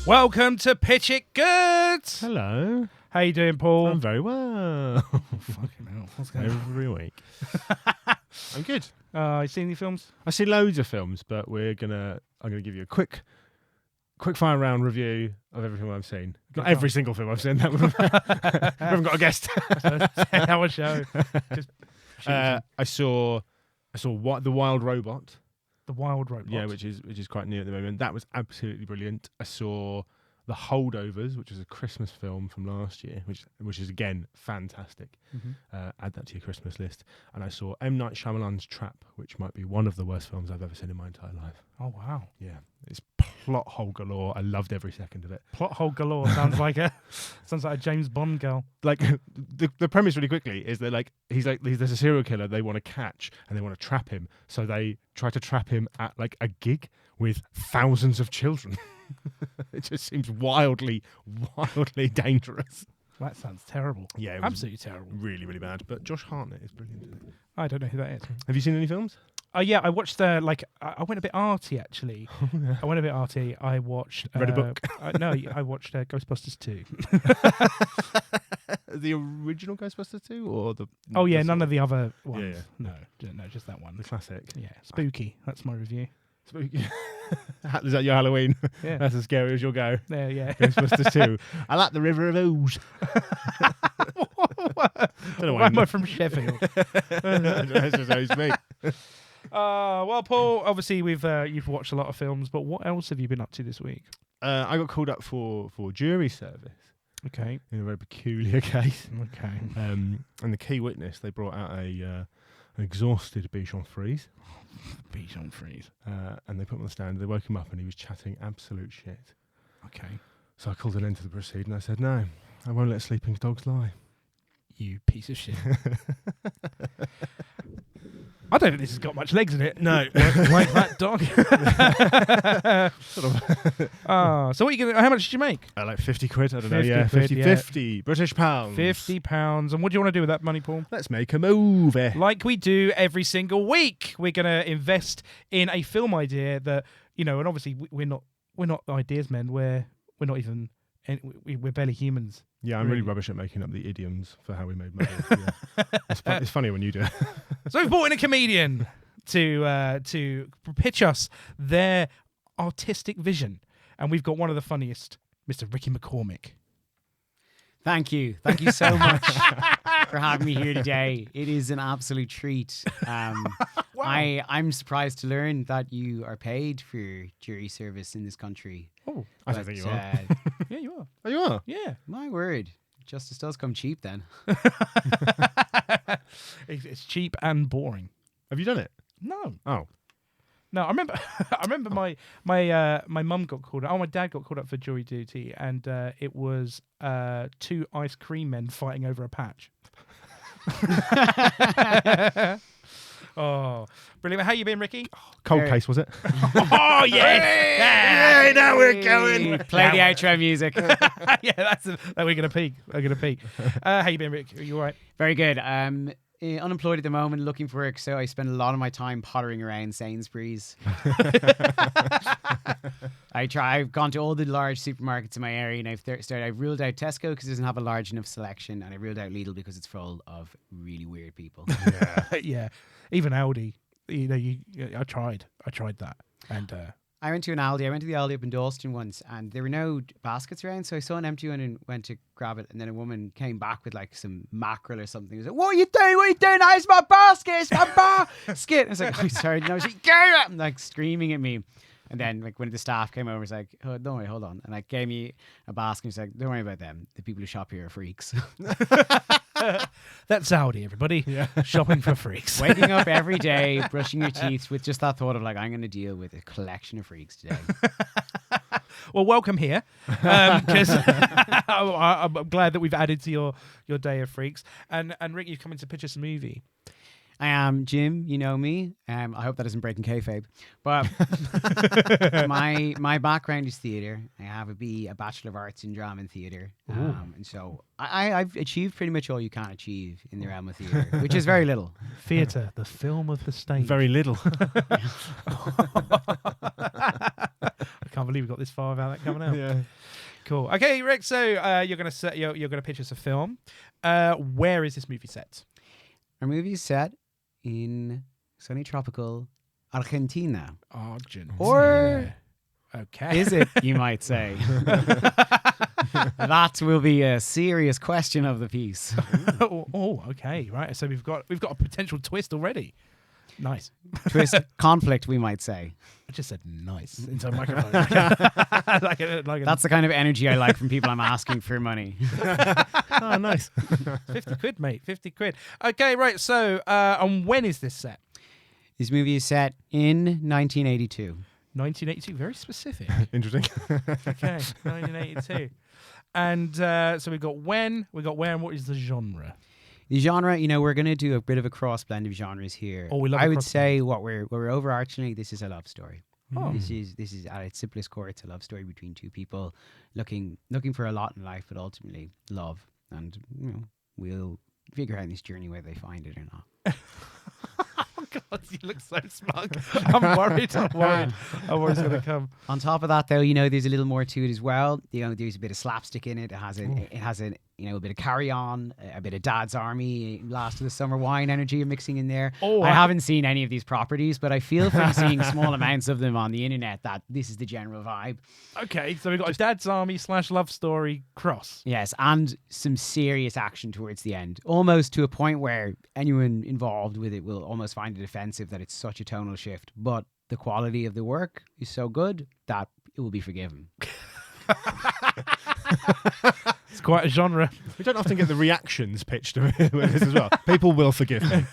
Welcome to Pitch It Good. Hello. How you doing, Paul? I'm very well. Fucking hell. What's going on? Every week. I'm good. You seen any films? I see loads of films, but I'm gonna give you a quick fire round review of every film I've seen. Not every single film I've seen. That we haven't got a guest. 10-hour show. Just I saw The Wild Robot. The Wild Robot. Yeah, which is quite new at the moment. That was absolutely brilliant. I saw The Holdovers, which is a Christmas film from last year, which is again fantastic. Mm-hmm. Add that to your Christmas list. And I saw M. Night Shyamalan's Trap, which might be one of the worst films I've ever seen in my entire life. Oh wow. Yeah, it's plot hole galore. I loved every second of it. Plot hole galore sounds like a James Bond girl. Like the premise really quickly is that there's a serial killer they want to catch and they want to trap him. So they try to trap him at like a gig with thousands of children. It just seems wildly dangerous. That sounds terrible. Yeah, it was absolutely terrible. Really, really bad. But Josh Hartnett is brilliant in it. I don't know who that is. Have you seen any films? Yeah, I watched I went a bit arty actually. I went a bit arty. I watched Read a book. I watched Ghostbusters 2. The original Ghostbusters 2 or the? Oh yeah, none of the other ones. Yeah. No, just that one. The classic. Yeah, spooky. That's my review. Spooky. Is that your Halloween? Yeah. That's as scary as you'll go. Yeah. Ghostbusters 2. I like the River of Ooze. Why am I from Sheffield? That's just how you speak. Well, Paul, obviously you've watched a lot of films, but what else have you been up to this week? I got called up for jury service. Okay. In a very peculiar case. Okay. And the key witness, they brought out an exhausted Bichon Frise. Bichon Frise. And they put him on the stand. They woke him up and he was chatting absolute shit. Okay. So I called an end to the proceeding and I said, no, I won't let sleeping dogs lie. You piece of shit. I don't think this has got much legs in it. No. Like that dog. So what are you gonna? How much did you make? Like 50 quid, I don't know. 50 Yeah, quid, 50, yeah. 50 British pounds. £50. And what do you want to do with that money, Paul? Let's make a movie. Like we do every single week. We're going to invest in a film idea that, and obviously we're not ideas men. We're not even, we're barely humans. Yeah, I'm really rubbish at making up the idioms for how we made money. Yeah. It's funny when you do it. So we've brought in a comedian to pitch us their artistic vision. And we've got one of the funniest, Mr. Ricky McCormack. Thank you so much for having me here today. It is an absolute treat. Wow. I'm surprised to learn that you are paid for jury service in this country. Oh, I don't think you are. yeah, you are. Oh, you are? Yeah. My word. Justice does come cheap then. It's cheap and boring. Have you done it? No. Oh. No, I remember my mum got called up. Oh, my dad got called up for jury duty, and it was 2 ice cream men fighting over a patch. Oh, brilliant! How you been, Ricky? Cold case, was it? Oh yes! Hey, now we're going. Play the outro music. Yeah, that we're gonna peak. How you been, Rick? Are you all right? Very good. Unemployed at the moment, looking for work, so I spend a lot of my time pottering around Sainsbury's. I've gone to all the large supermarkets in my area, and I've ruled out Tesco because it doesn't have a large enough selection, and I ruled out Lidl because it's full of really weird people. Yeah. Even Aldi. I tried that, and I went to an Aldi. I went to the Aldi up in Dalston once, and there were no baskets around, so I saw an empty one and went to grab it, and then a woman came back with like some mackerel or something. I was like, "What are you doing? It's my basket! It's my basket!" I was like, "Oh, sorry." And I was like, "Get it!" And like screaming at me. And then like one of the staff came over and was like, "Oh, don't worry, hold on." And like gave me a basket and was like, "Don't worry about them. The people who shop here are freaks." That's Aldi, everybody. Yeah. Shopping for freaks. Waking up every day, brushing your teeth with just that thought of like, I'm going to deal with a collection of freaks today. Well, welcome here, because I'm glad that we've added to your day of freaks. And Rick, you've come in to pitch us a movie. I am Jim, you know me. I hope that isn't breaking kayfabe. But my background is theatre. I have a Bachelor of Arts in Drama and Theatre. And so I've achieved pretty much all you can achieve in the realm of theatre, which is very little. Theatre, the film of the stage. Very little. I can't believe we got this far without that coming out. Yeah. Cool. Okay, Rick. So you're gonna pitch us a film. Where is this movie set? Our movie is set in sunny tropical Argentina. Argentina. Or okay. is it, you might say? That will be a serious question of the piece. Okay, right. So we've got a potential twist already. Nice. Twist, conflict, we might say. I just said nice into a microphone. That's the kind of energy I like from people I'm asking for money. Oh, nice. 50 quid, mate. 50 quid. Okay, right. So, and when is this set? This movie is set in 1982. 1982. Very specific. Interesting. Okay, 1982. And so we got when, and what is the genre? The genre, we're going to do a bit of a cross blend of genres here. Oh, we love I a would cross say what we're overarchingly, this is a love story. Oh. This is at its simplest core, it's a love story between two people looking for a lot in life, but ultimately love. And we'll figure out in this journey whether they find it or not. Oh God, you look so smug. I'm worried. I'm worried it's going to come. On top of that, though, there's a little more to it as well. There's a bit of slapstick in it. It has a bit of Carry On, a bit of Dad's Army, Last of the Summer Wine energy mixing in there. I haven't seen any of these properties, but I feel from seeing small amounts of them on the internet that this is the general vibe. Okay, so we've got a Dad's Army / love story cross. Yes, and some serious action towards the end, almost to a point where anyone involved with it will almost find it offensive that it's such a tonal shift. But the quality of the work is so good that it will be forgiven. It's quite a genre. We don't often get the reactions pitched with this as well. People will forgive me.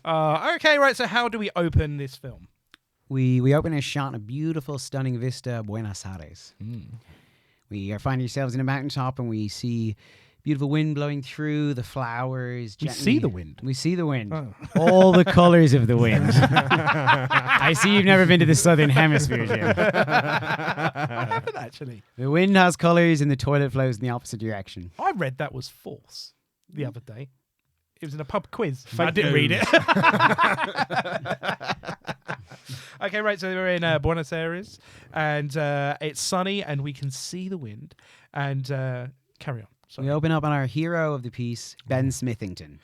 Okay, right. So how do we open this film? We open a shot in a beautiful, stunning vista of Buenos Aires. We find ourselves in a mountaintop and we see beautiful wind blowing through, the flowers. We see the wind. We see the wind. Oh. All the colours of the wind. I see you've never been to the Southern Hemisphere, Jim. I haven't actually. The wind has colours and the toilet flows in the opposite direction. I read that was false the other day. It was in a pub quiz. Fake I didn't read news. it. Okay, right. So we're in Buenos Aires, and it's sunny, and we can see the wind. And carry on. Sorry. We open up on our hero of the piece, Ben Smithington.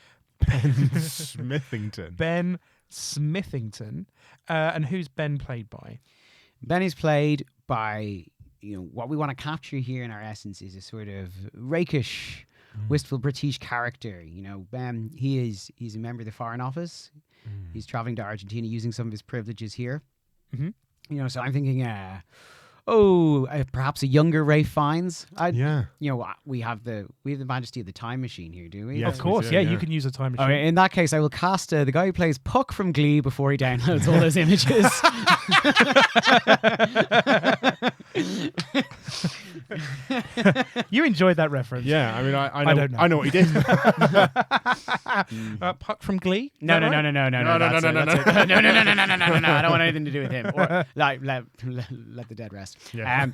Ben Smithington. Ben Smithington. And who's Ben played by? Ben is played by, what we want to capture here in our essence is a sort of rakish, wistful British character. Ben, he's a member of the Foreign Office. He's traveling to Argentina using some of his privileges here. Mm-hmm. So I'm thinking, perhaps a younger Ralph Fiennes. Yeah. We have the majesty of the time machine here, do we? Yes, Of course, we do, yeah, yeah. you can use a time machine. Okay, in that case, I will cast the guy who plays Puck from Glee before he downloads all those images. You enjoyed that reference. Yeah, I mean, I don't know. I know what he did. Puck from Glee? No. No. I don't want anything to do with him. Or let the dead rest. Yeah.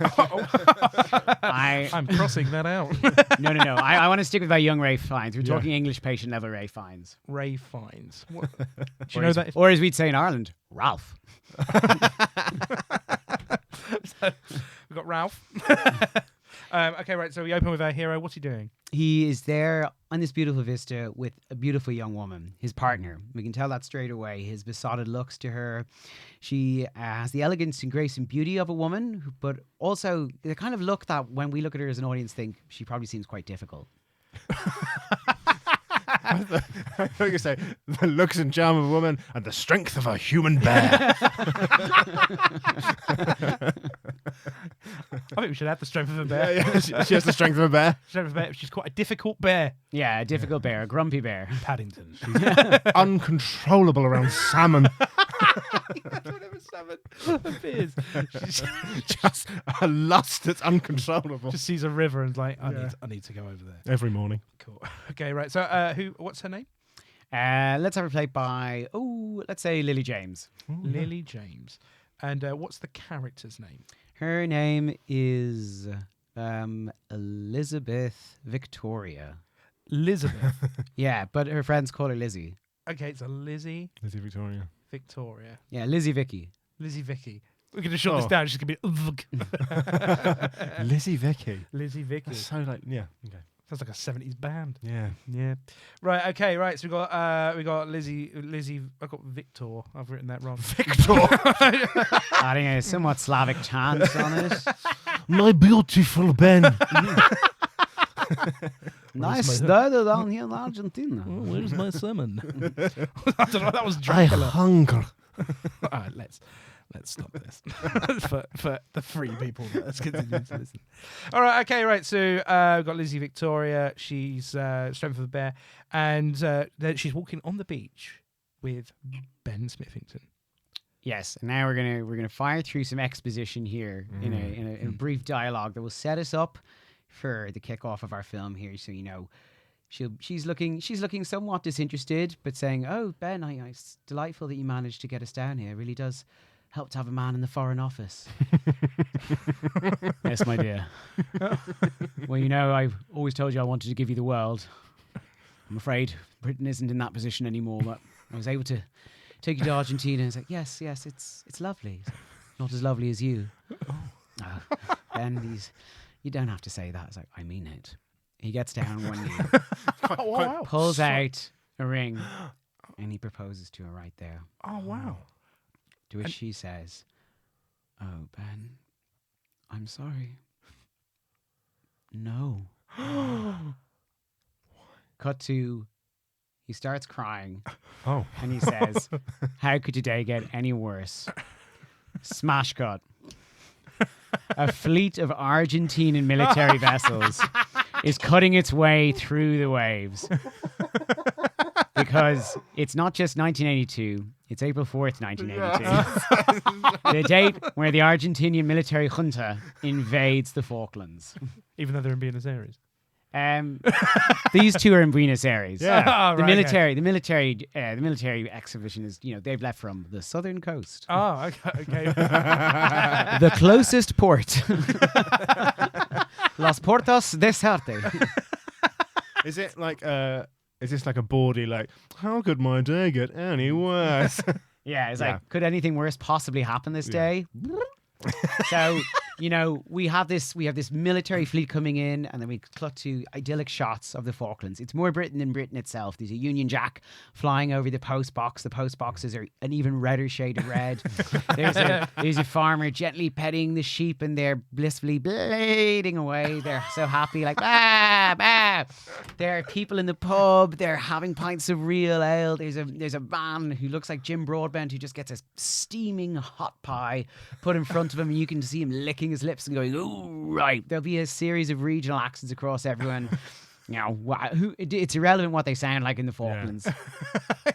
I'm crossing that out. No. I want to stick with my young Ray Fiennes. We're Yeah. talking English patient level Ray Fiennes. Ray Fiennes. Do you know that? Or as we'd say in Ireland, Ralph. We've got Ralph. Okay, right. So we open with our hero. What's he doing? He is there on this beautiful vista with a beautiful young woman, his partner. We can tell that straight away. His besotted looks to her. She has the elegance and grace and beauty of a woman, but also the kind of look that when we look at her as an audience think she probably seems quite difficult. I thought you say the looks and charm of a woman and the strength of a human bear. I think we should have the strength of a bear. Yeah, she has the strength of a bear. Strength of a bear. She's quite a difficult bear. Yeah, a difficult bear, a grumpy bear. Paddington. Uncontrollable around salmon. Whatever salmon appears. She's Just a lust that's uncontrollable. just sees a river and is like, Yeah. I need to go over there. Every morning. Cool. Okay, right. So what's her name? Let's have her played by, let's say Lily James. Lily James. And what's the character's name? Her name is Elizabeth Victoria. Elizabeth. Yeah, but her friends call her Lizzie. Okay, it's a Lizzie Lizzie Victoria. Victoria. Yeah, Lizzie Vicky. Lizzie Vicky. We're going to shut this down. It's just going to be Lizzie Vicky. Lizzie Vicky. That's so like, yeah. Okay. Sounds like a 70s band. Yeah. Yeah. Right. Okay. Right. So we got Lizzie. I got Victor. I've written that wrong. Victor. Adding a somewhat Slavic chant on it. My beautiful Ben. Nice weather down here in Argentina. Oh, where's my salmon? I don't know. That was I Dracula. hunger. All right, let's stop this for the free people. Let's continue to listen. All right, okay, right. So we've got Lizzie Victoria. She's Strength of the Bear, and then she's walking on the beach with Ben Smithington. Yes, and now we're gonna fire through some exposition here in a brief dialogue that will set us up for the kickoff of our film here. So she's looking somewhat disinterested, but saying, "Oh, Ben, it's delightful that you managed to get us down here. It really does help to have a man in the Foreign Office." Yes, my dear. Well, I've always told you I wanted to give you the world. I'm afraid Britain isn't in that position anymore, but I was able to take you to Argentina. And it's like, yes, it's lovely. It's not as lovely as you. Oh, Ben, you don't have to say that. It's like, I mean it. He gets down on one knee, pulls out a ring, and he proposes to her right there. Oh, wow. To which she says, "Oh, Ben, I'm sorry." No. Cut to, he starts crying. Oh. And he says, "How could your day get any worse?" Smash cut. A fleet of Argentinian military vessels is cutting its way through the waves. Because it's not just 1982, it's April 4th, 1982. The date where the Argentinian military junta invades the Falklands. Even though they're in Buenos Aires. These two are in Buenos Aires. Yeah. The military exhibition is, they've left from the southern coast. Oh, okay. The closest port. Las Portas de Sarte. Is it like is this like a bawdy, like, how could my day get any worse? Yeah, it's like, could anything worse possibly happen this day? So, we have this military fleet coming in, and then we cut to idyllic shots of the Falklands. It's more Britain than Britain itself. There's a Union Jack flying over the post box. The post boxes are an even redder shade of red. There's a farmer gently petting the sheep, and they're blissfully bleeding away. They're so happy, like, bah, bah. There are people in the pub. They're having pints of real ale. There's a man who looks like Jim Broadbent, who just gets a steaming hot pie put in front of him, and you can see him licking his lips and going, "Oh, right." There'll be a series of regional accents across everyone. It's irrelevant what they sound like in the Falklands.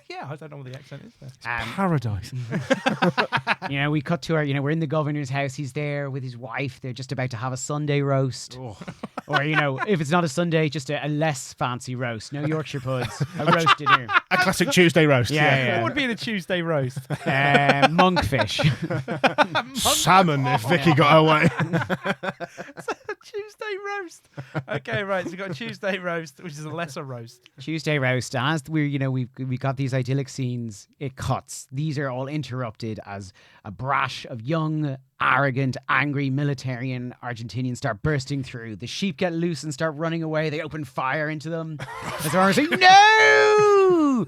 Yeah, I don't know what the accent is there. Paradise. We cut to we're in the governor's house. He's there with his wife. They're just about to have a Sunday roast. Oh. Or, if it's not a Sunday, just a less fancy roast. No Yorkshire puds. A roast dinner. A classic Tuesday roast. Yeah. What would be in a Tuesday roast? Monkfish. Salmon if Vicky got away. Tuesday roast. Okay, right. So we've got a Tuesday roast, which is a lesser roast. Tuesday roast. As we got these idyllic scenes, it cuts. These are all interrupted as a brash of young, arrogant, angry militarian Argentinians start bursting through. The sheep get loose and start running away. They open fire into them. As they're saying, "No!"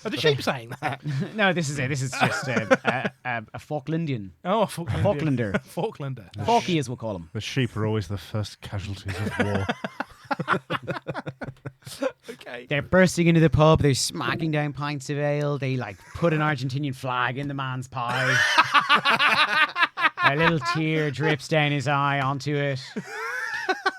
Are the sheep saying that? No, this is it. This is just a Falklandian. Oh, a Falklander. Falklander. Falky, as we'll call them. The sheep are always the first casualties of war. Okay. They're bursting into the pub. They're smacking down pints of ale. They put an Argentinian flag in the man's pie. A little tear drips down his eye onto it.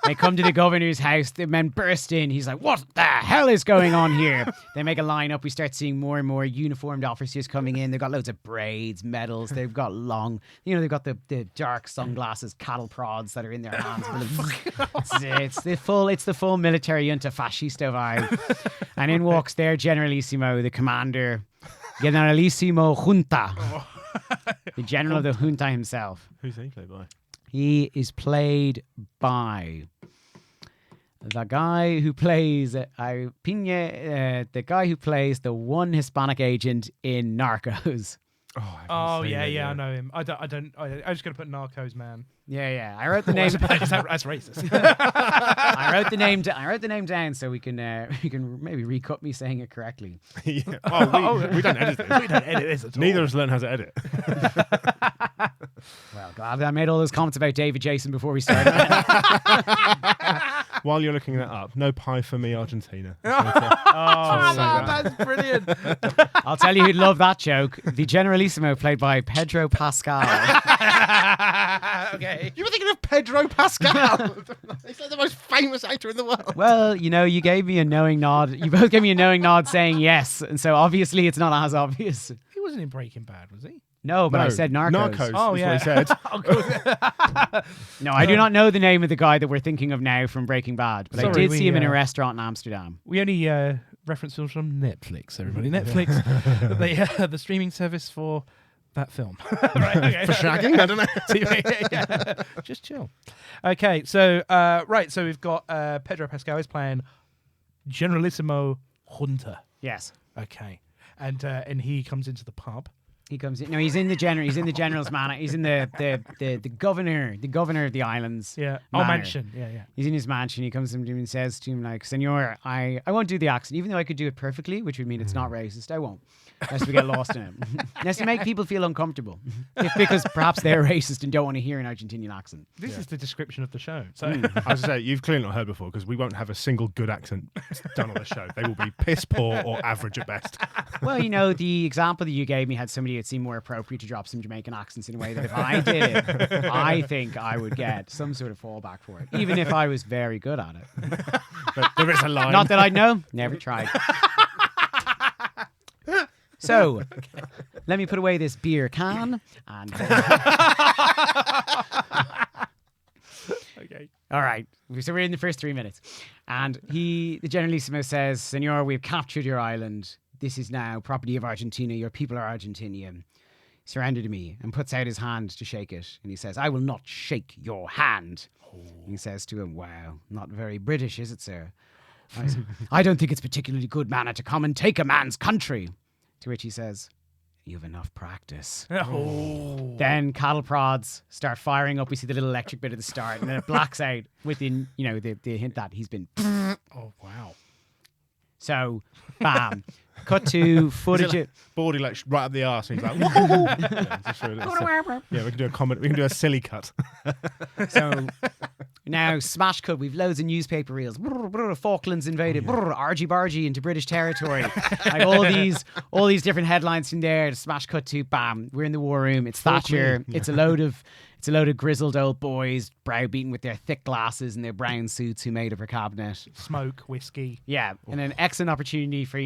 They come to the governor's house. The men burst in. He's like, "What the hell is going on here?" They make a line up. We start seeing more and more uniformed officers coming in. They've got loads of braids, medals. They've got long, they've got the dark sunglasses, cattle prods that are in their hands. It's the full military junta fascista vibe. And in walks their Generalissimo, the commander, Generalissimo Junta, the general of the junta himself. Who's he played by? He is played by the guy who plays the guy who plays the one Hispanic agent in Narcos. Oh yeah, I know him. I just gonna put Narcos man. Yeah. I wrote the name. That's racist. I wrote the name. I wrote the name down so we can maybe recut me saying it correctly. Yeah. Oh, we don't edit this. We don't edit this at all. Neither of us learn how to edit. Well, glad I made all those comments about David Jason before we started. While you're looking that up, no pie for me, Argentina. That's brilliant. I'll tell you who'd love that joke. The Generalissimo played by Pedro Pascal. Okay. You were thinking of Pedro Pascal. He's like the most famous actor in the world. Well, you gave me a knowing nod. You both gave me a knowing nod saying yes, and so obviously it's not as obvious. He wasn't in Breaking Bad, was he? No, but I said Narcos. Narcos. Oh, is yeah. what he said. No, I do not know the name of the guy that we're thinking of now from Breaking Bad, but I Sorry, did see him in a restaurant in Amsterdam. We only reference films from Netflix, everybody. Netflix, the streaming service for that film. Right, okay. For shagging? I don't know. Yeah. Just chill. Okay, so so we've got Pedro Pascal is playing Generalissimo Junta. Yes. Okay, and he comes into the pub. He comes in. No, he's in the general's manor. He's in the governor of the islands. Yeah. manor. Mansion. Yeah. He's in his mansion. He comes to him and says to him like, "Senor, I won't do the accent, even though I could do it perfectly, which would mean it's not racist. I won't. Lest we get lost in it. Lest to make people feel uncomfortable, because perhaps they're racist and don't want to hear an Argentinian accent." This is the description of the show. So I was going to say, you've clearly not heard before because we won't have a single good accent done on the show. They will be piss poor or average at best. Well, the example that you gave me had somebody that seemed more appropriate to drop some Jamaican accents in a way that if I did it, I think I would get some sort of fallback for it, even if I was very good at it. But there is a line. Not that I know. Never tried. So, let me put away this beer can and... okay. All right. So we're in the first 3 minutes. And the Generalissimo says, "Senor, we've captured your island. This is now property of Argentina. Your people are Argentinian. Surrender to me," and puts out his hand to shake it. And he says, "I will not shake your hand." He says to him, "Wow, not very British, is it, sir?" "I don't think it's particularly good manner to come and take a man's country." To which he says, "You've enough practice." Oh. Then cattle prods start firing up. We see the little electric bit at the start, and then it blacks out within, the hint that he's been. Oh wow. So, bam. Cut to footage. Bawdy like right up the arse. And he's like, whoa. Yeah, we can do a comment. We can do a silly cut. So now, smash cut. We've loads of newspaper reels. Falklands invaded. Argy bargy into British territory. Like all these different headlines from there. Smash cut to bam. We're in the war room. It's Thatcher. Yeah. It's a load of grizzled old boys, browbeaten with their thick glasses and their brown suits, who made up her cabinet. Smoke, whiskey. Yeah, and an excellent opportunity for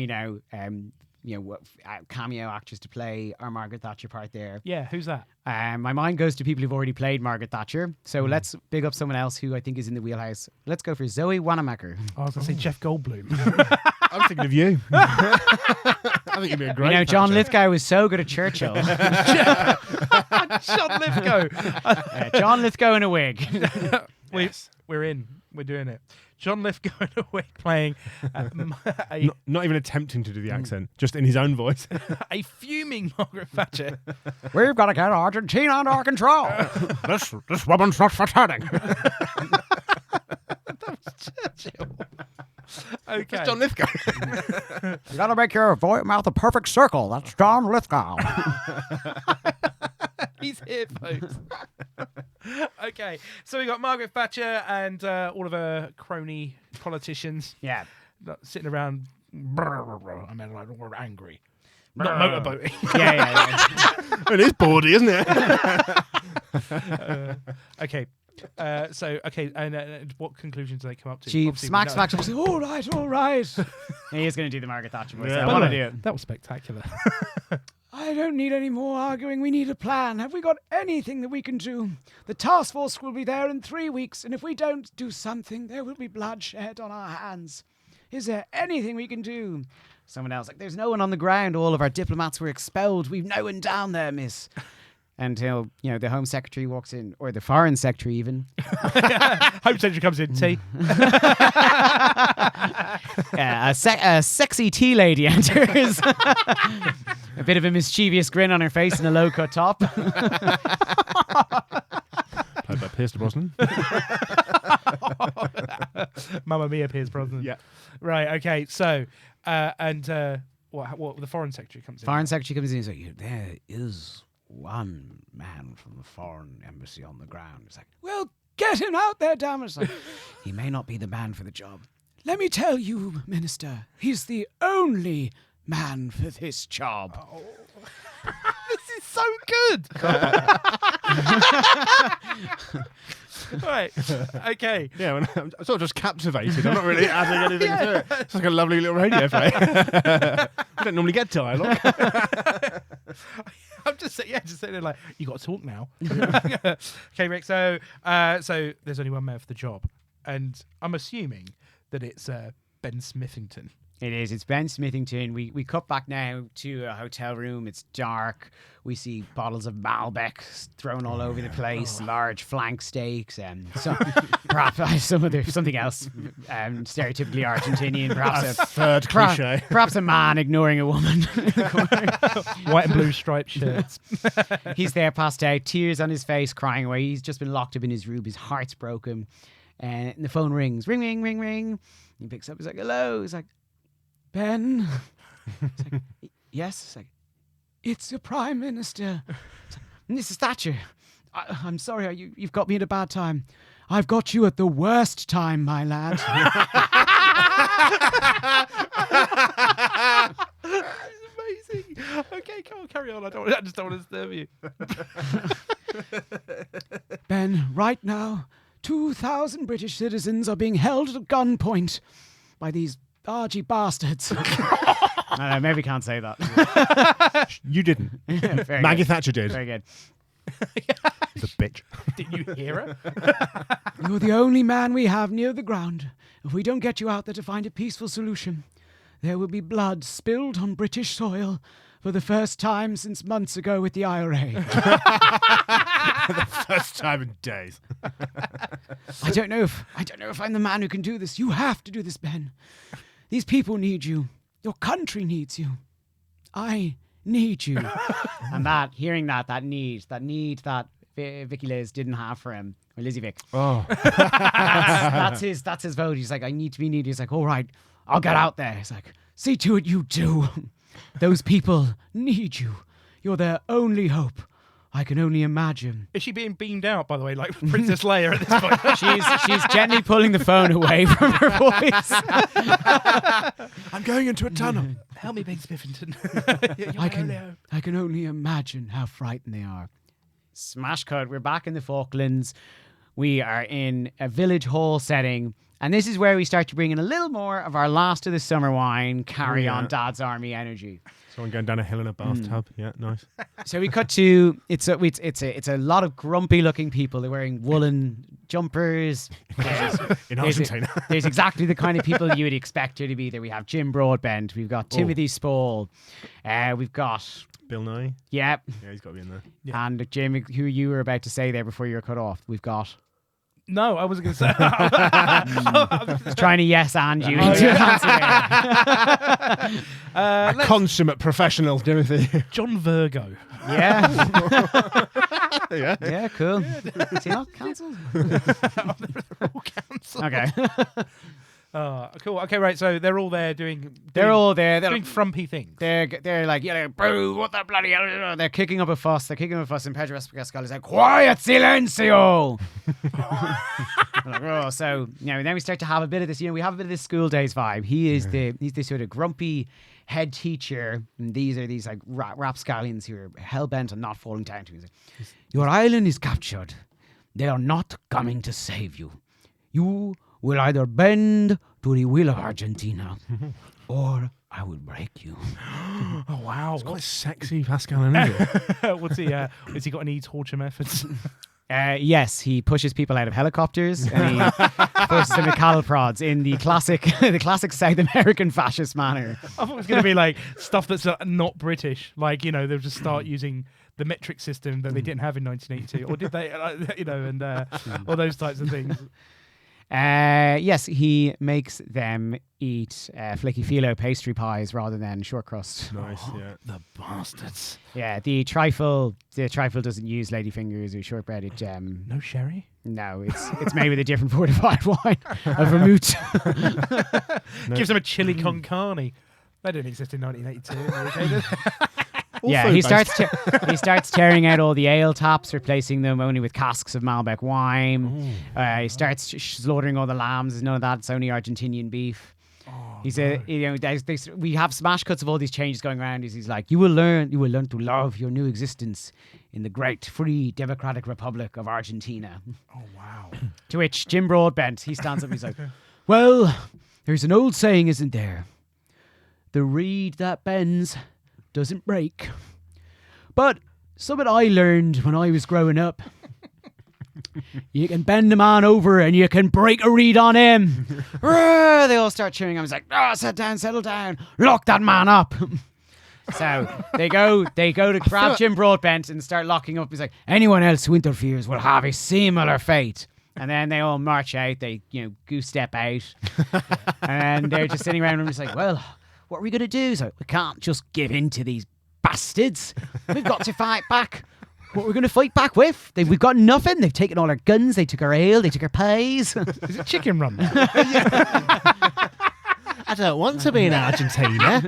cameo actors to play our Margaret Thatcher part there. Yeah, who's that? My mind goes to people who've already played Margaret Thatcher. So let's big up someone else who I think is in the wheelhouse. Let's go for Zoe Wanamaker. I was going to say Jeff Goldblum. I'm thinking of you. I think you'd be a great John Thatcher. Lithgow was so good at Churchill. John Lithgow. John Lithgow in a wig. We're in. We're doing it. John Lithgow in a wig playing not even attempting to do the accent, just in his own voice. a fuming Margaret Thatcher. "We've got to get Argentina under our control." This woman's not for turning. Churchill. Okay. It's John Lithgow. You got to make your mouth a perfect circle. That's John Lithgow. He's here, folks. Okay, so we got Margaret Thatcher and all of her crony politicians. Yeah. Sitting around. I mean, like, we're angry. Not motorboating. Yeah. It is bawdy, isn't it? Okay. And what conclusions do they come up to? She Obviously, smacks we know. Thatcher and says, all right. He is going to do the Margaret Thatcher voice. Yeah. I By want the to way, do it. that was spectacular. "I don't need any more arguing. We need a plan. Have we got anything that we can do? The task force will be there in 3 weeks, and if we don't do something, there will be bloodshed on our hands. Is there anything we can do?" Someone else, like, "There's no one on the ground. All of our diplomats were expelled. We've no one down there, miss." Until, the Home Secretary walks in, or the Foreign Secretary even. Home Secretary comes in, tea. A sexy tea lady enters. A bit of a mischievous grin on her face and a low-cut top. Played by Pierce Brosnan. Mamma Mia, Piers Brosnan. Yeah. Right. Okay. So, what the foreign secretary comes in. Foreign secretary comes in and says, there is one man from the foreign embassy on the ground. It's like, well, get him out there, damn it. It's like, he may not be the man for the job. Let me tell you, Minister, he's the only man for this job. Oh. This is so good. Right. Okay. Yeah, I'm sort of just captivated. I'm not really adding anything to it. It's like a lovely little radio play. I don't normally get dialogue. I'm just saying there like, you got to talk now. Okay, Rick. So there's only one man for the job, and I'm assuming that it's Ben Smithington. It is. It's Ben Smithington. We cut back now to a hotel room. It's dark. We see bottles of Malbec thrown all over the place, large flank steaks, and perhaps something else, stereotypically Argentinian. Perhaps a third cliche. Perhaps a man ignoring a woman. White and blue striped shirts. He's there, passed out, tears on his face, crying away. He's just been locked up in his room. His heart's broken. And the phone rings. Ring, ring, ring, ring. He picks up. He's like, hello. He's like, Ben? It's like, yes? It's like, it's the Prime Minister. It's like, Mrs. Thatcher, I'm sorry, you've got me at a bad time. I've got you at the worst time, my lad. It's amazing. Okay, come on, carry on. I just don't want to disturb you. Ben, right now, 2,000 British citizens are being held at gunpoint by these argy bastards. I don't know, maybe can't say that. You didn't. Very Maggie good. Thatcher did. Very good. The bitch. Didn't you hear her? You're the only man we have near the ground. If we don't get you out there to find a peaceful solution, there will be blood spilled on British soil for the first time since months ago with the IRA. The first time in days. I don't know if I'm the man who can do this. You have to do this, Ben. These people need you. Your country needs you. I need you. And hearing that need that Vicky Liz didn't have for him, or Lizzie Vic. Oh. That's his vote. He's like, I need to be needed. He's like, all right, I'll get out there. He's like, see to it you do. Those people need you. You're their only hope. I can only imagine. Is she being beamed out, by the way, like Princess Leia at this point? She's gently pulling the phone away from her voice. I'm going into a tunnel. Help me, Ben Smithington. I can only imagine how frightened they are. Smash cut. We're back in the Falklands. We are in a village hall setting. And this is where we start to bring in a little more of our last of the summer wine, carry on Dad's Army energy. Someone going down a hill in a bathtub. Yeah, nice. So we cut to it's a lot of grumpy looking people. They're wearing woolen jumpers. In Argentina. There's exactly the kind of people you would expect there to be there. We have Jim Broadbent. We've got Timothy Spall. We've got Bill Nye. Yeah, he's got to be in there. Yeah. And Jim, who you were about to say there before you were cut off. We've got. No, I wasn't going to say. Trying to yes and you into an answer there. A consummate professional, Timothy. John Virgo. Yeah. Yeah. Yeah, cool. Is he not cancelled? They're all cancelled. Okay. Cool. Okay, right. So they're all there doing doing frumpy things. They're like, yeah, bro, what the bloody hell? They're kicking up a fuss. And Pedro Pascal is like, quiet, silencio. Like, oh, so then we start to have a bit of this. We have a bit of this school days vibe. He's the sort of grumpy head teacher, and these are these like rapscallions who are hell bent on not falling down to. He's like, your island is captured. They are not coming to save you. You will either bend to the will of Argentina, or I will break you. Oh wow! It's quite sexy, Pascal, isn't it? What's he? Has he got any torture methods? Yes, he pushes people out of helicopters and he forces them to cattle prods in the classic South American fascist manner. I thought it was going to be like stuff that's not British, like they'll just start using the metric system that they didn't have in 1982, or did they? And all those types of things. Yes, he makes them eat flaky phyllo pastry pies rather than short crust. Nice, yeah. The bastards. Yeah, the trifle doesn't use ladyfingers or shortbread. It No sherry? no, it's made with a different fortified wine, a vermouth. Gives them a chili con carne. They didn't exist in 1982. Yeah, he starts tearing out all the ale taps, replacing them only with casks of Malbec wine. He starts slaughtering all the lambs. There's none of that. It's only Argentinian beef. We have smash cuts of all these changes going around. He's like, you will learn to love your new existence in the great, free, democratic republic of Argentina. Oh, wow. To which Jim Broadbent, he stands up and he's like, well, there's an old saying, isn't there? The reed that bends doesn't break. But something I learned when I was growing up, you can bend a man over and you can break a reed on him. They all start cheering. I was like, settle down, lock that man up. So they go to grab Jim Broadbent and start locking up. He's like, anyone else who interferes will have a similar fate. And then they all march out. They, goose step out. And they're just sitting around and just like, well, what are we going to do? So we can't just give in to these bastards. We've got to fight back. What are we going to fight back with? We've got nothing. They've taken all our guns. They took our ale. They took our pies. Is it chicken run? I don't want to be in Argentina.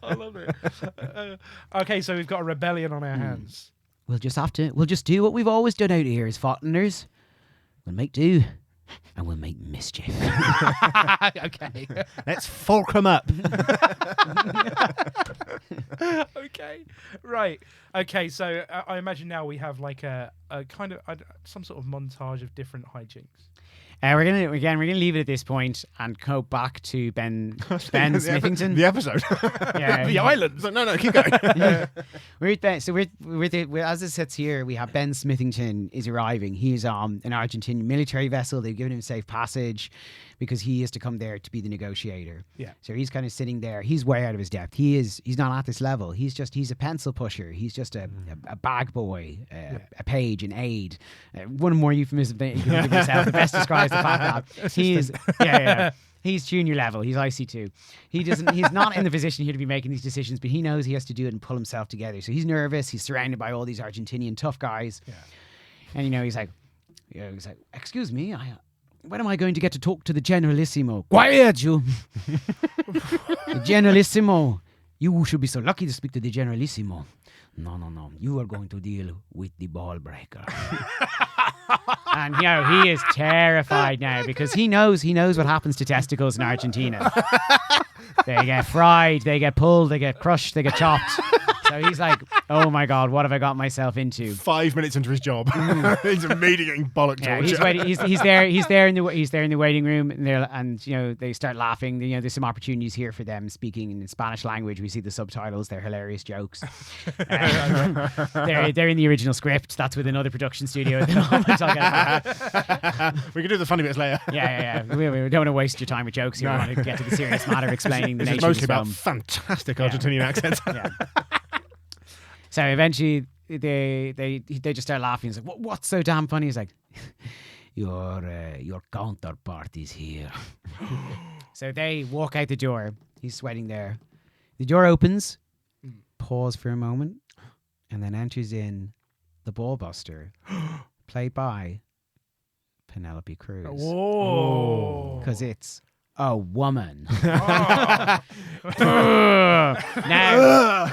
I love it. Okay, so we've got a rebellion on our hands. We'll just do what we've always done out here as Falklanders. We'll make do. And we'll make mischief. Okay. Let's fork them up. Okay. Right. Okay, so I imagine now we have like a kind of some sort of montage of different hijinks. We're gonna leave it at this point and go back to Ben Smithington. The episode. Yeah, The islands. No, keep going. We're at Ben, so we're as it sits here, we have Ben Smithington is arriving. He's an Argentinian military vessel. They've given him safe passage because he is to come there to be the negotiator. Yeah. So he's kind of sitting there. He's way out of his depth. He's not at this level. He's a pencil pusher. He's just a bag boy, a page, an aide. One more euphemism than you can give yourself. The best describes the fact that he is. Yeah. He's junior level. He's IC2. He's not in the position here to be making these decisions, but he knows he has to do it and pull himself together. So he's nervous. He's surrounded by all these Argentinian tough guys. Yeah. And he's like, excuse me, when am I going to get to talk to the Generalissimo? Quiet, you! The Generalissimo. You should be so lucky to speak to the Generalissimo. No. You are going to deal with the ball breaker. And he is terrified now because he knows what happens to testicles in Argentina. They get fried, they get pulled, they get crushed, they get chopped. So he's like, oh my God, what have I got myself into? 5 minutes into his job. He's immediately getting bollocked Yeah, torture. he's there in the waiting room, and they start laughing. There's some opportunities here for them speaking in Spanish language. We see the subtitles; they're hilarious jokes. They're in the original script. That's with another production studio at the moment. We can do the funny bits later. Yeah. We don't want to waste your time with jokes here. We want to get to the serious matter, explaining the This is nature of mostly the about film. fantastic Argentinian accents. Yeah. So eventually they just start laughing. He's like, what's so damn funny? He's like, your counterpart is here. So they walk out the door. He's sweating there. The door opens, pause for a moment, and then enters in the ballbuster, played by Penelope Cruz. Whoa. Because it's a woman. Oh. Now,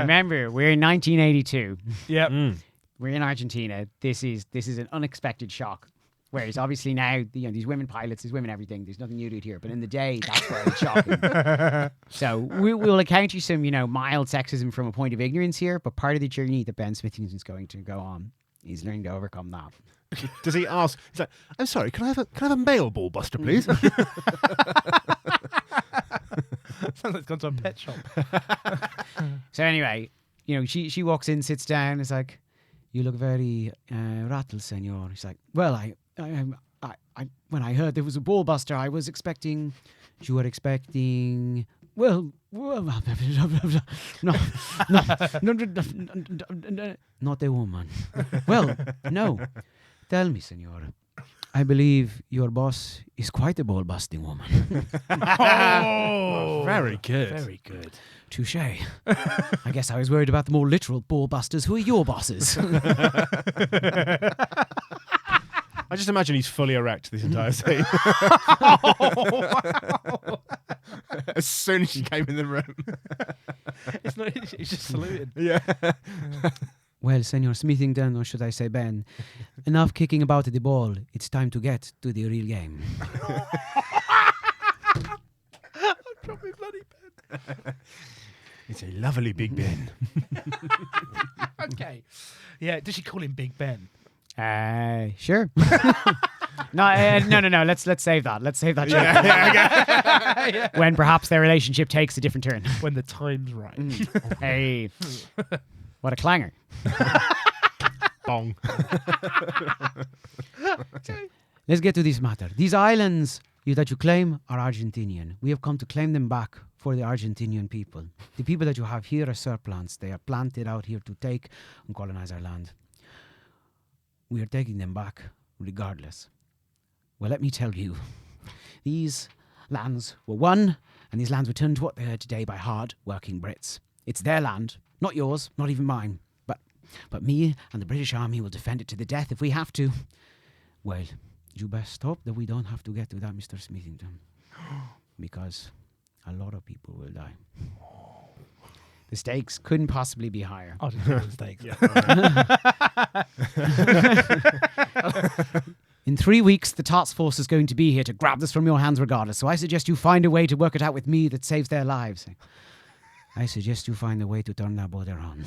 remember, we're in 1982. Yep. We're in Argentina. This is an unexpected shock. Whereas obviously now, these women pilots, there's women everything. There's nothing new to it here. But in the day, that's where it's shocking. So we'll encounter some, mild sexism from a point of ignorance here. But part of the journey that Ben Smithington's going to go on is learning to overcome that. Does he ask? He's like, I'm sorry, can I have a male ball buster, please? Sounds like it's gone to a pet shop. So anyway, she walks in, sits down. It's like, you look very rattled, senor. She's like, well, I when I heard there was a ball buster, I was expecting. You were expecting Well, no, not the woman. Well, no. Tell me, senor. I believe your boss is quite a ball-busting woman. Oh, Very good. Very good. Touche. I guess I was worried about the more literal ball-busters. Who are your bosses? I just imagine he's fully erect this entire scene. As soon as she came in the room. It's not. It's just saluted. Yeah. Well, Senor Smithington, or should I say Ben, enough kicking about at the ball. It's time to get to the real game. Drop me bloody pen. It's a lovely Big Ben. Okay. Yeah. Does she call him Big Ben? Sure. No. Let's save that. Let's save that. Yeah. When perhaps their relationship takes a different turn. When the time's right. Hey, what a clanger! Bong. Let's get to this matter. These islands that you claim are Argentinian. We have come to claim them back for the Argentinian people. The people that you have here are surplants. They are planted out here to take and colonize our land. We are taking them back regardless. Well, let me tell you, these lands were won, and these lands were turned to what they are today by hard-working Brits. It's their land, not yours, not even mine. But me and the British Army will defend it to the death if we have to. Well, you best hope that we don't have to get to that, Mr. Smithington. Because a lot of people will die. The stakes couldn't possibly be higher. Argentinian stakes. In 3 weeks, the task force is going to be here to grab this from your hands regardless. So I suggest you find a way to work it out with me that saves their lives. I suggest you find a way to turn that border on.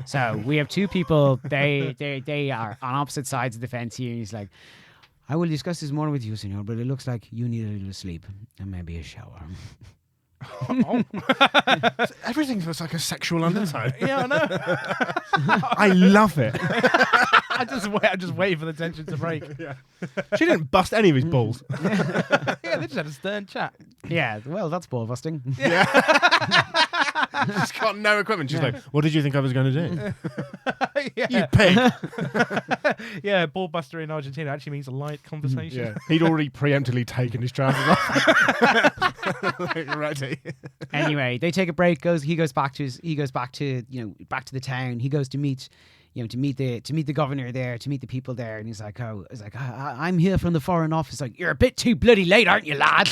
So we have two people. They are on opposite sides of the fence here. And he's like, I will discuss this more with you, senor, but it looks like you need a little sleep and maybe a shower. Everything feels like a sexual undertone. Yeah, I know. I love it. I just wait for the tension to break. Yeah. She didn't bust any of his balls. Yeah, they just had a stern chat. Yeah, well, that's ball busting. She's got no equipment. She's like, what did you think I was going to do? Yeah. You pig. Yeah, ball buster in Argentina actually means a light conversation. Yeah. He'd already preemptively taken his trousers off. Like, ready. Anyway, they take a break. He goes back to the town. He goes to meet the governor there, to meet the people there, and he's like, I'm here from the Foreign Office. Like, you're a bit too bloody late, aren't you, lad?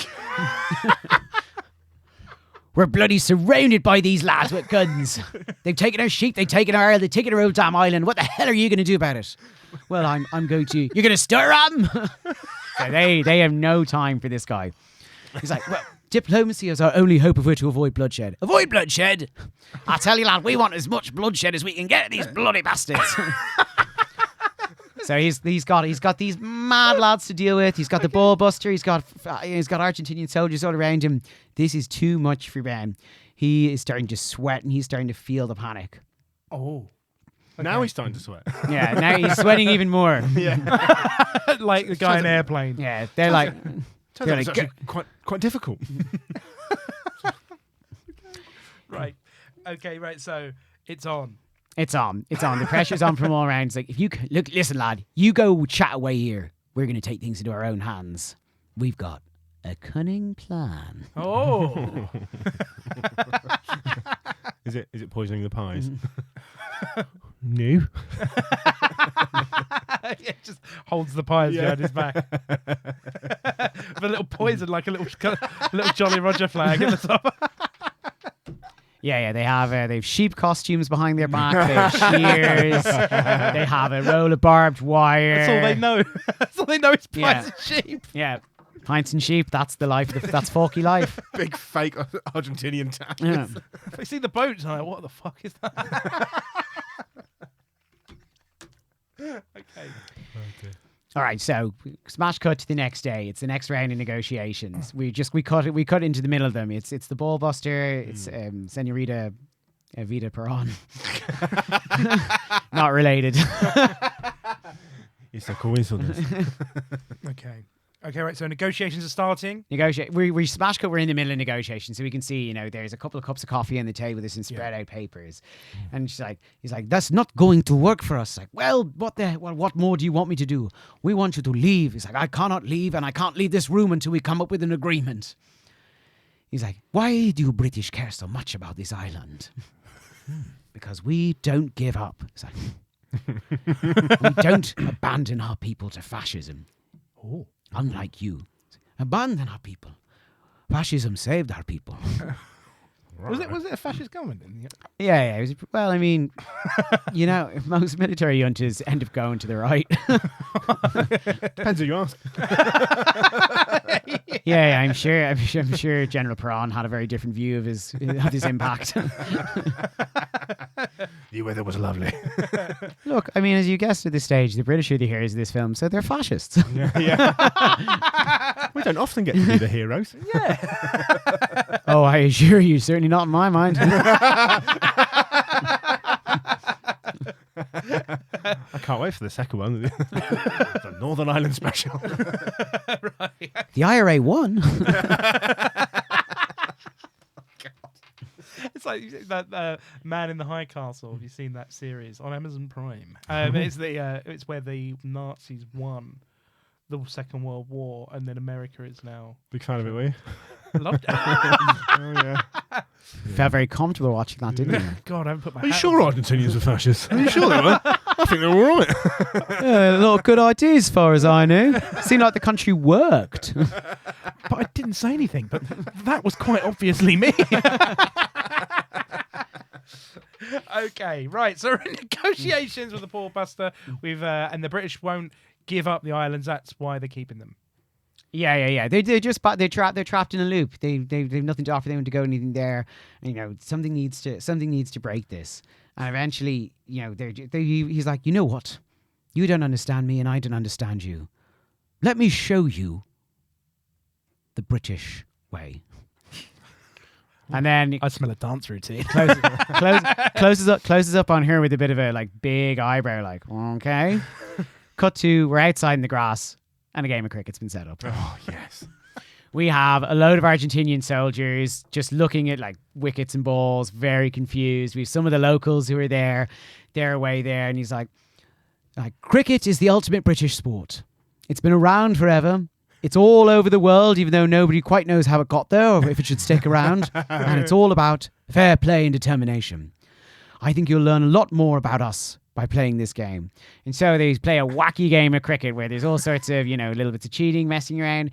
We're bloody surrounded by these lads with guns. They've taken our sheep, they've taken our oil, they've taken our old damn island. What the hell are you going to do about it? Well, I'm going to. You're going to stir them. So they have no time for this guy. He's like, well, diplomacy is our only hope if we're to avoid bloodshed. Avoid bloodshed? I tell you, lad, we want as much bloodshed as we can get at these bloody bastards. So he's got these mad lads to deal with. He's got the ball buster. He's got Argentinian soldiers all around him. This is too much for Ben. He is starting to sweat and he's starting to feel the panic. Oh. Okay. Now he's starting to sweat. Yeah, now he's sweating even more. Yeah. Like the guy in Airplane. Yeah, they're like... Turns out it's actually quite difficult. Right. Okay, right, so it's on. It's on. The pressure's on from all around. It's like, if you look, listen, lad, you go chat away here. We're going to take things into our own hands. We've got a cunning plan. Oh. Is it poisoning the pies? No. Yeah, just holds the pies behind his back. With a little poison, like a little Jolly Roger flag at the top. Yeah, they have sheep costumes behind their back. They have shears. They have a roll of barbed wire. That's all they know. That's all they know is Yeah. pints and sheep. Yeah, pints and sheep. That's the life. That's Falky life. Big fake Argentinian town. Yeah. They see the boats and I'm like, what the fuck is that? Okay. All right, so smash cut to the next day. It's the next round of negotiations. We cut into the middle of them. It's the ball buster. It's Senorita Evita Perron. Not related. It's a coincidence. Okay. Okay, right. So negotiations are starting. We smash cut. We're in the middle of negotiations, so we can see, there's a couple of cups of coffee on the table. There's some spread out papers, and he's like, that's not going to work for us. Like, well, what more do you want me to do? We want you to leave. He's like, I cannot leave, and I can't leave this room until we come up with an agreement. He's like, why do you British care so much about this island? Because we don't give up. It's like, we don't abandon our people to fascism. Oh. Unlike you. Abandon our people. Fascism saved our people. Was it a fascist government? Yeah. Well, I mean, most military juntas end up going to the right. Depends who you ask. Yeah, I'm sure General Perron had a very different view of his impact. The weather was lovely. Look, I mean, as you guessed at this stage, the British are the heroes of this film, so they're fascists. We don't often get to be the heroes. Yeah. Oh, I assure you, certainly not in my mind. I can't wait for the second one. The Northern Ireland special. Right. The IRA won. It's like that Man in the High Castle. Have you seen that series on Amazon Prime? It's where the Nazis won the Second World War, and then America is now. Big fan of it, were you? Loved it. Oh, yeah. Felt very comfortable watching that, didn't you? God, I haven't put my. Are you hat sure on. Argentinians were fascists? Are you sure they were? I think they were all right. A lot of good ideas, as far as I knew. Seemed like the country worked. But I didn't say anything. But that was quite obviously me. Okay, right. So we're in negotiations with the Poor Buster. And the British won't give up the islands. That's why they're keeping them. Yeah. They're trapped in a loop. They've nothing to offer. They want to go anything there. And, something needs to break this. And eventually, he's like, you know what? You don't understand me, and I don't understand you. Let me show you the British way. And then I smell a dance routine. closes up on her with a bit of a big eyebrow, okay. Cut to, we're outside in the grass, and a game of cricket's been set up. Oh, yes. We have a load of Argentinian soldiers just looking at wickets and balls, very confused. We have some of the locals who are there, they're away there, and he's like, cricket is the ultimate British sport. It's been around forever. It's all over the world, even though nobody quite knows how it got there or if it should stick around. And it's all about fair play and determination. I think you'll learn a lot more about us by playing this game. And so they play a wacky game of cricket where there's all sorts of, little bits of cheating, messing around.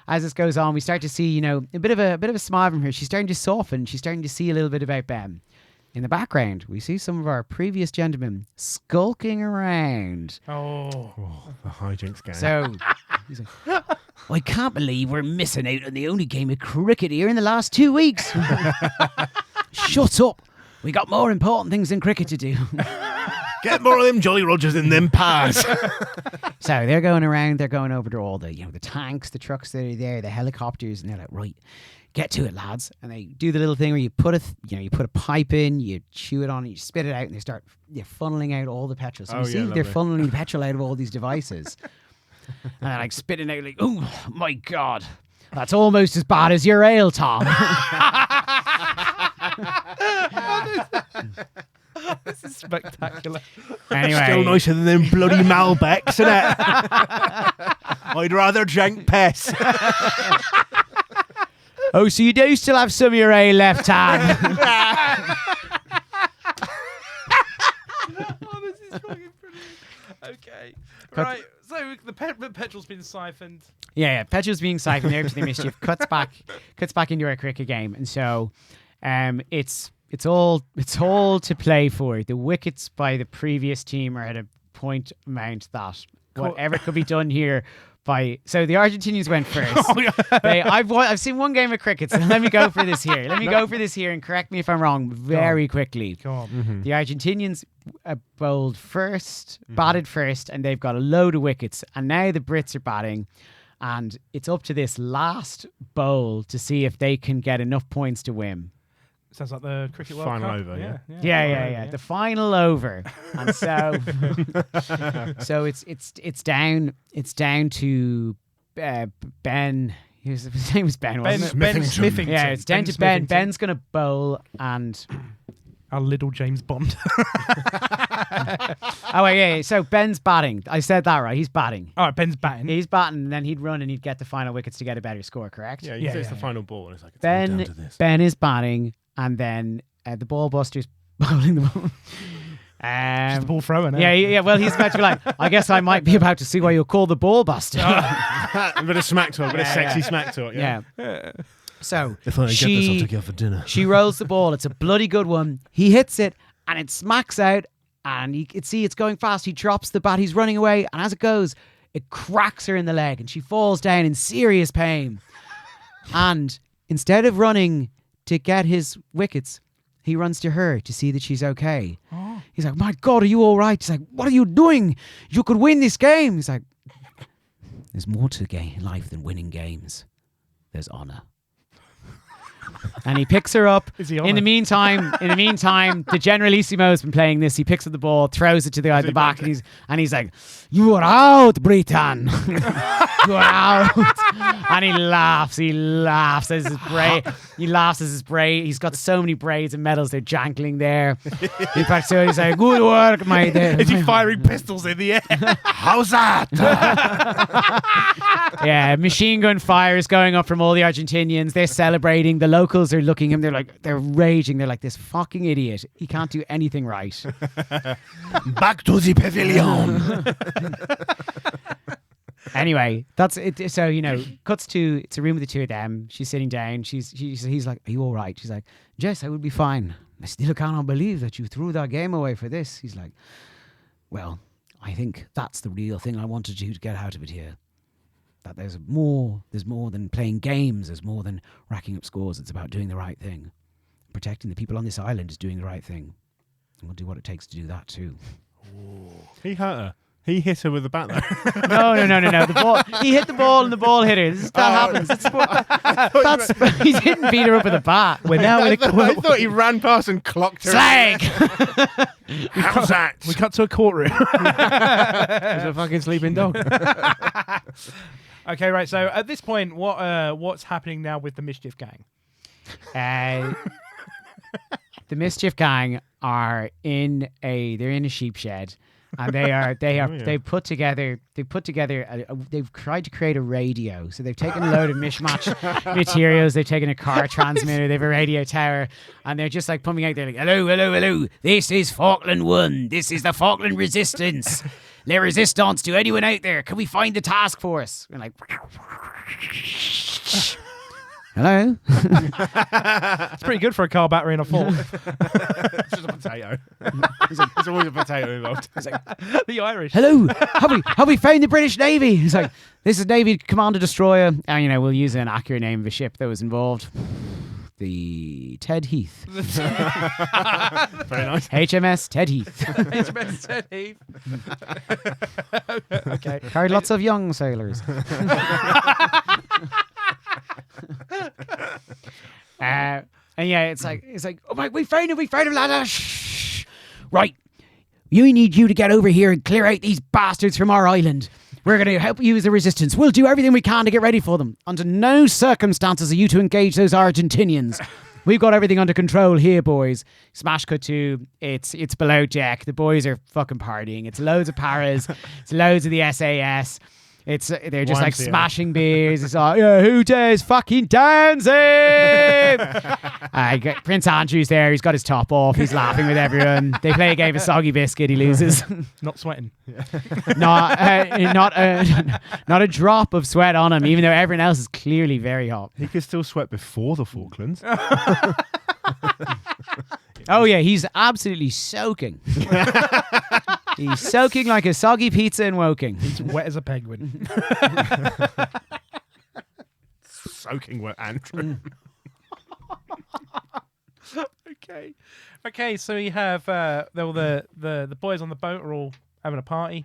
As this goes on, we start to see, a bit of a smile from her. She's starting to soften. She's starting to see a little bit about Ben. In the background, we see some of our previous gentlemen skulking around. Oh, the hijinks gang. So he's like, I can't believe we're missing out on the only game of cricket here in the last 2 weeks. Shut up. We got more important things than cricket to do. Get more of them Jolly Rogers in them pies. So they're going around, they're going over to all the, the tanks, the trucks that are there, the helicopters, and they're like, right, get to it, lads. And they do the little thing where you put a pipe in, you chew it on, you spit it out, and they start funneling out all the petrol. So they're funneling the petrol out of all these devices. And they're spitting out oh my God, that's almost as bad as your ale, Tom. this is spectacular. Anyway. Still nicer than them bloody Malbecs, isn't it? I'd rather drink piss. Oh, so you do still have some of your ale left, Tom? Oh, this is fucking brilliant. Okay. Right. So the petrol's been siphoned. Yeah. Petrol's being siphoned there to the mischief. Cuts back into our cricket game, and so, it's all to play for. The wickets by the previous team are at a point amount that whatever could be done here. So the Argentinians went first. Oh, yeah. I've seen one game of cricket, so let me go for this here. Go for this here, and correct me if I'm wrong very quickly. Go on. Mm-hmm. The Argentinians bowled first, batted first, and they've got a load of wickets. And now the Brits are batting, and it's up to this last bowl to see if they can get enough points to win. Sounds like the cricket World Final Cup. over, yeah. Yeah. The final over, and so it's down to Ben. His name was Ben, wasn't it? Ben Smithington. Yeah, it's down to Ben. Ben's going to bowl and... Our little James Bond. Oh, wait, yeah. So Ben's batting. I said that right. He's batting. All right, Ben's batting. He's batting, and then he'd run and he'd get the final wickets to get a better score, correct? Yeah, he hits the final ball, and it's like, it's all down to this. Ben is batting, and then the ball buster's bowling the ball. Just the ball thrower. Yeah. Well, he's about to be like, I guess I might be about to see why you call the ball buster. A bit of smack talk, a bit of sexy smack talk. Yeah. So if I get this, I'll take you out for dinner. She rolls the ball. It's a bloody good one. He hits it, and it smacks out, and you can see it's going fast. He drops the bat. He's running away, and as it goes, it cracks her in the leg, and she falls down in serious pain. And instead of running to get his wickets, he runs to her to see that she's okay. Oh. He's like, my God, are you all right? She's like, what are you doing? You could win this game. He's like, there's more to life than winning games. There's honor. And he picks her up. In the meantime, the Generalissimo has been playing this. He picks up the ball, throws it to the guy at the back, and he's like, "You are out, Britain. You are out." And he laughs. He laughs as his braid. He's got so many braids and medals. They're jangling there. He picks it up. He's like, "Good work, mate." Is he firing pistols in the air? How's that? Yeah, machine gun fire is going up from all the Argentinians. They're celebrating. The locals are looking at him. They're raging. They're like, this fucking idiot. He can't do anything right. Back to the pavilion. Anyway, that's it. So, cuts to, it's a room with the two of them. She's sitting down. He's like, are you all right? She's like, Jess, I will be fine. I still cannot believe that you threw that game away for this. He's like, well, I think that's the real thing I wanted you to get out of it here. That there's more than playing games. There's more than racking up scores. It's about doing the right thing. Protecting the people on this island is doing the right thing. And we'll do what it takes to do that too. Ooh. He hurt her. He hit her with the bat though. No. The ball. He hit the ball and the ball hit her. That happens. He didn't beat her up with a bat. I thought he ran past and clocked her. Slag! How's that? We cut to a courtroom. There's a fucking sleeping dog. Okay, right. So at this point, what's happening now with the Mischief Gang? The Mischief Gang are in a sheep shed, and they've tried to create a radio. So they've taken a load of mishmash materials. They've taken a car transmitter. They have a radio tower, and they're just like pumping out. They're like, hello. This is Falkland 1. This is the Falkland Resistance. La Resistance to anyone out there. Can we find the task force? We're like, hello. It's pretty good for a car battery in a Ford. It's just a potato. There's always a potato involved. It's like, the Irish. Hello. Have we found the British Navy? It's like, this is Navy Commander Destroyer. And we'll use an accurate name of a ship that was involved. The Ted Heath. Very nice. HMS Ted Heath. HMS Ted Heath. Okay. Carried lots of young sailors. And yeah, it's like, oh my, we found him, ladder. Shh. Right. We need you to get over here and clear out these bastards from our island. We're going to help you as the resistance. We'll do everything we can to get ready for them. Under no circumstances are you to engage those Argentinians. We've got everything under control here, boys. Smash cut to, it's below deck. The boys are fucking partying. It's loads of paras. It's loads of the SAS. They're just like smashing beers. It's all, who dares fucking dancing? Prince Andrew's there. He's got his top off. He's laughing with everyone. They play a game of Soggy Biscuit. He loses. Not sweating. Not a drop of sweat on him, even though everyone else is clearly very hot. He could still sweat before the Falklands. Oh yeah, he's absolutely soaking. He's soaking like a soggy pizza in Woking. He's wet as a penguin. Soaking wet, Andrew. Okay. So we have the boys on the boat are all having a party.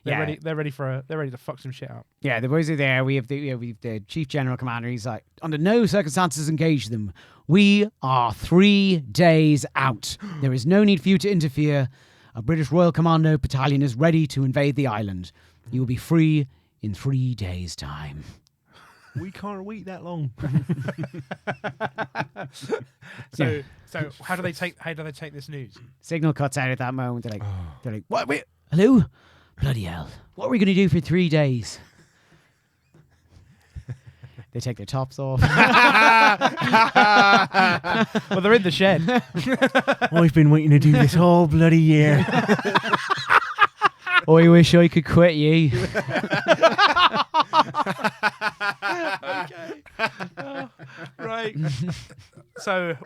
They're ready to fuck some shit up. Yeah, the boys are there. We have the Chief General Commander. He's like, under no circumstances engage them. We are 3 days out. There is no need for you to interfere. A British Royal Commando battalion is ready to invade the island. You will be free in 3 days' time. We can't wait that long. So how do they take this news? Signal cuts out at that moment. They're like, what? Wait, hello? Bloody hell! What are we going to do for 3 days? They take their tops off. Well, they're in the shed. I've been waiting to do this all bloody year. I wish I could quit you. Okay. Right. So,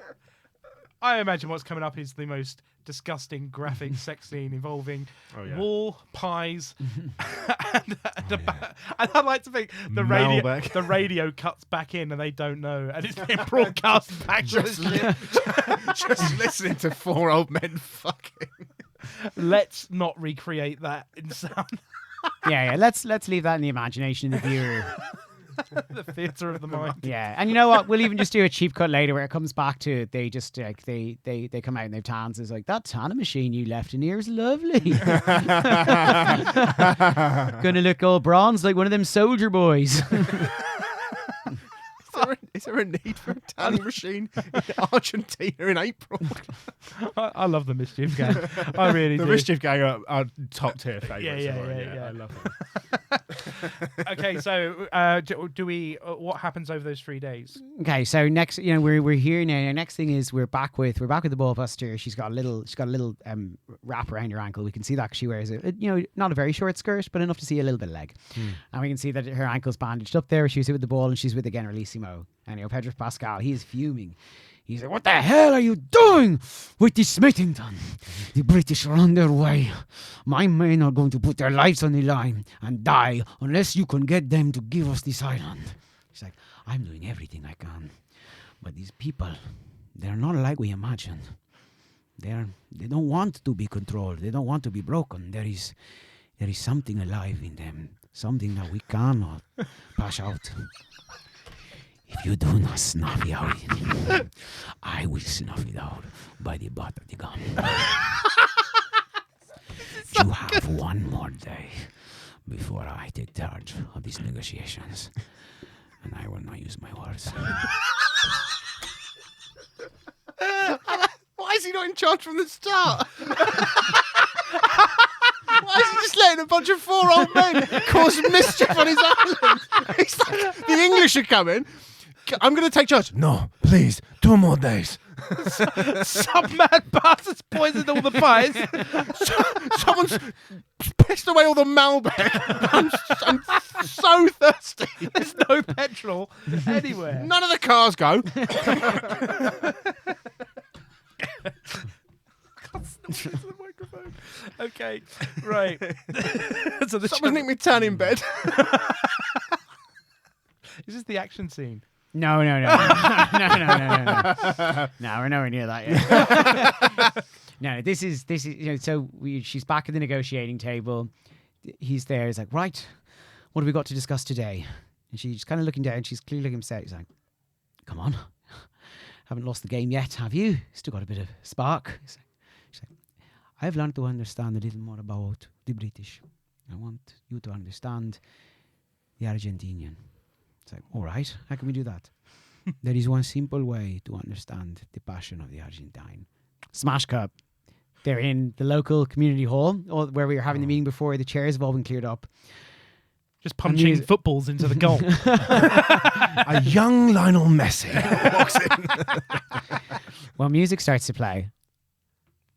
I imagine what's coming up is the most disgusting graphic sex scene involving wall pies, and I'd like to think the radio cuts back in and they don't know, and it's being broadcast back. Just listening to 4 old men fucking. Let's not recreate that in sound. Yeah. Let's leave that in the imagination of the viewer. The theatre of the mind. Yeah, and you know what? We'll even just do a cheap cut later where it comes back to it. They just like they come out and they've tans. It's like, that tanning machine you left in here is lovely. Gonna look all bronzed like one of them soldier boys. Is there a need for a tanning machine in Argentina in April? I love the Mischief Gang. I really do. The Mischief Gang are top tier favourites. Yeah. I love them. Okay, so do we? What happens over those 3 days? Okay, so next, we're here now. Next thing is we're back with the ball buster. She's got a little wrap around her ankle. We can see that 'cause she wears not a very short skirt, but enough to see a little bit of leg. And we can see that her ankle's bandaged up there. She's with the ball and she's with the Generalissimo. And Pedro Pascal, he's fuming. He's like, what the hell are you doing with the Smithington? The British are on their way. My men are going to put their lives on the line and die unless you can get them to give us this island. He's like, I'm doing everything I can. But these people, they're not like we imagine. They don't want to be controlled. They don't want to be broken. There is something alive in them. Something that we cannot pass out. If you do not snuff it out, I will snuff it out by the butt of the gun. You have one more day before I take charge of these negotiations, and I will not use my words. Why is he not in charge from the start? Why is he just letting a bunch of 4 old men cause mischief on his island? He's like, the English are coming. I'm going to take charge. No, please, 2 more days. Some mad bastards poisoned all the pies. Someone's pissed away all the Malbec. I'm so thirsty. There's no petrol anywhere. None of the cars go. The microphone. Okay, right. So Someone's nicked me tan in bed. Is this the action scene? No. No, we're nowhere near that yet. No, this is so she's back at the negotiating table. He's there. He's like, right, what have we got to discuss today? And she's kind of looking down. She's clearly looking upset. He's like, come on, haven't lost the game yet, have you? Still got a bit of spark. She's like, I've learned to understand a little more about the British. I want you to understand the Argentinian. It's like, all right, how can we do that? There is one simple way to understand the passion of the Argentine. Smash cut. They're in the local community hall where we were having the meeting before. The chairs have all been cleared up. Just punching footballs into the goal. A young Lionel Messi walks in. Well, music starts to play.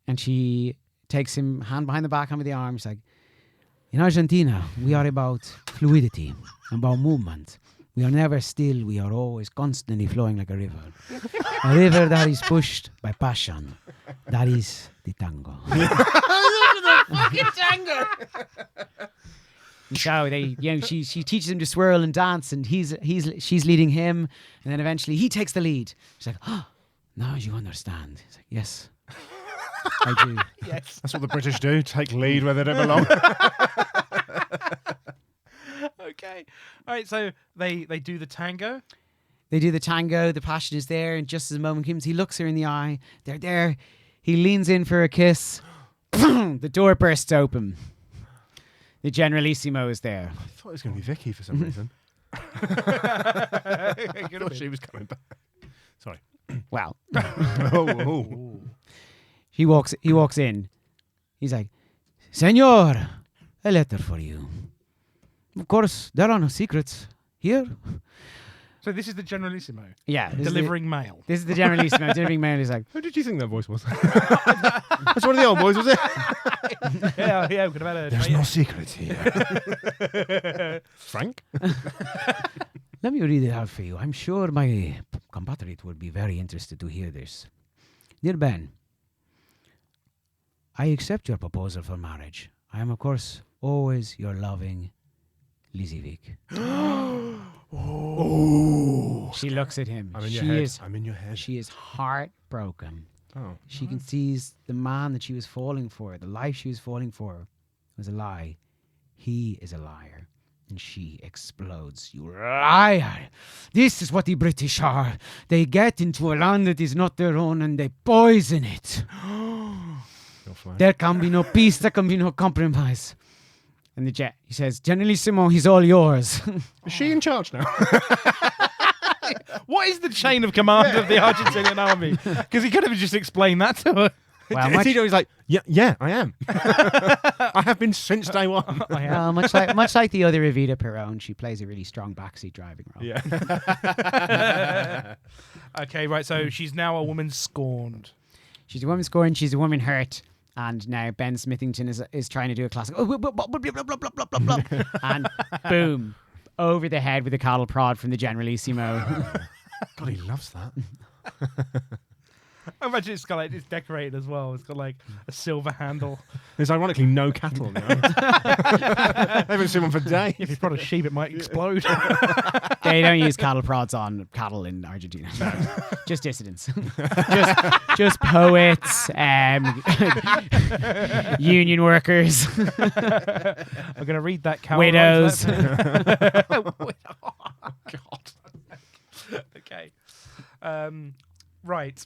And she takes him hand behind the back, hand with the arm. She's like, in Argentina, we are about fluidity, about movement. We are never still. We are always constantly flowing like a river. A river that is pushed by passion. That is the tango. The fucking tango. So she teaches him to swirl and dance, and she's leading him, and then eventually he takes the lead. She's like, oh, now you understand. He's like, yes, I do. Yes, that's what the British do. Take lead where they don't belong. Okay. All right, so they do the tango. They do the tango. The passion is there, and just as the moment comes, he looks her in the eye. They're there. He leans in for a kiss. The door bursts open. The Generalissimo is there. I thought it was going to be Vicky for some reason. I thought she was coming back. Sorry. Well, oh. he walks in. He's like, Senor, a letter for you. Of course, there are no secrets here. So this is the Generalissimo. Yeah. Delivering mail. This is the Generalissimo delivering mail. He's like, Who did you think that voice was? That's one of the old boys, was it? yeah, could have had a... There's no secrets here. Frank? let me read it out for you. I'm sure my compatriot would be very interested to hear this. Dear Ben, I accept your proposal for marriage. I am, of course, always your loving Lizzie Vick. Oh. She looks at him. I'm in your head. I'm in your head. She is heartbroken. Oh. She can sees the man that she was falling for, the life she was falling for, was a lie. He is a liar. And she explodes. You liar! This is what the British are. They get into a land that is not their own and they poison it. There can be no peace. There can be no compromise. And he says, Generalissimo, he's all yours. Is she in charge now? What is the chain of command of the Argentinian army? Because he could have just explained that to her. Well, Tito's like, yeah, I am. I have been since day one. Well, much like the other Evita Perón, she plays a really strong backseat driving role. Yeah. Okay, right. So she's now a woman scorned. She's a woman scorned. She's a woman hurt. And now Ben Smithington is trying to do a classic. And boom, over the head with a cattle prod from the Generalissimo. God, he loves that. I imagine it's got it's decorated as well. It's got like a silver handle. There's ironically no cattle now. I haven't seen one for days. If you prod a sheep, it might explode. They don't use cattle prods on cattle in Argentina. Just dissidents. just poets, union workers. I'm going to read that cow. Widows. Oh, God. Okay. Right.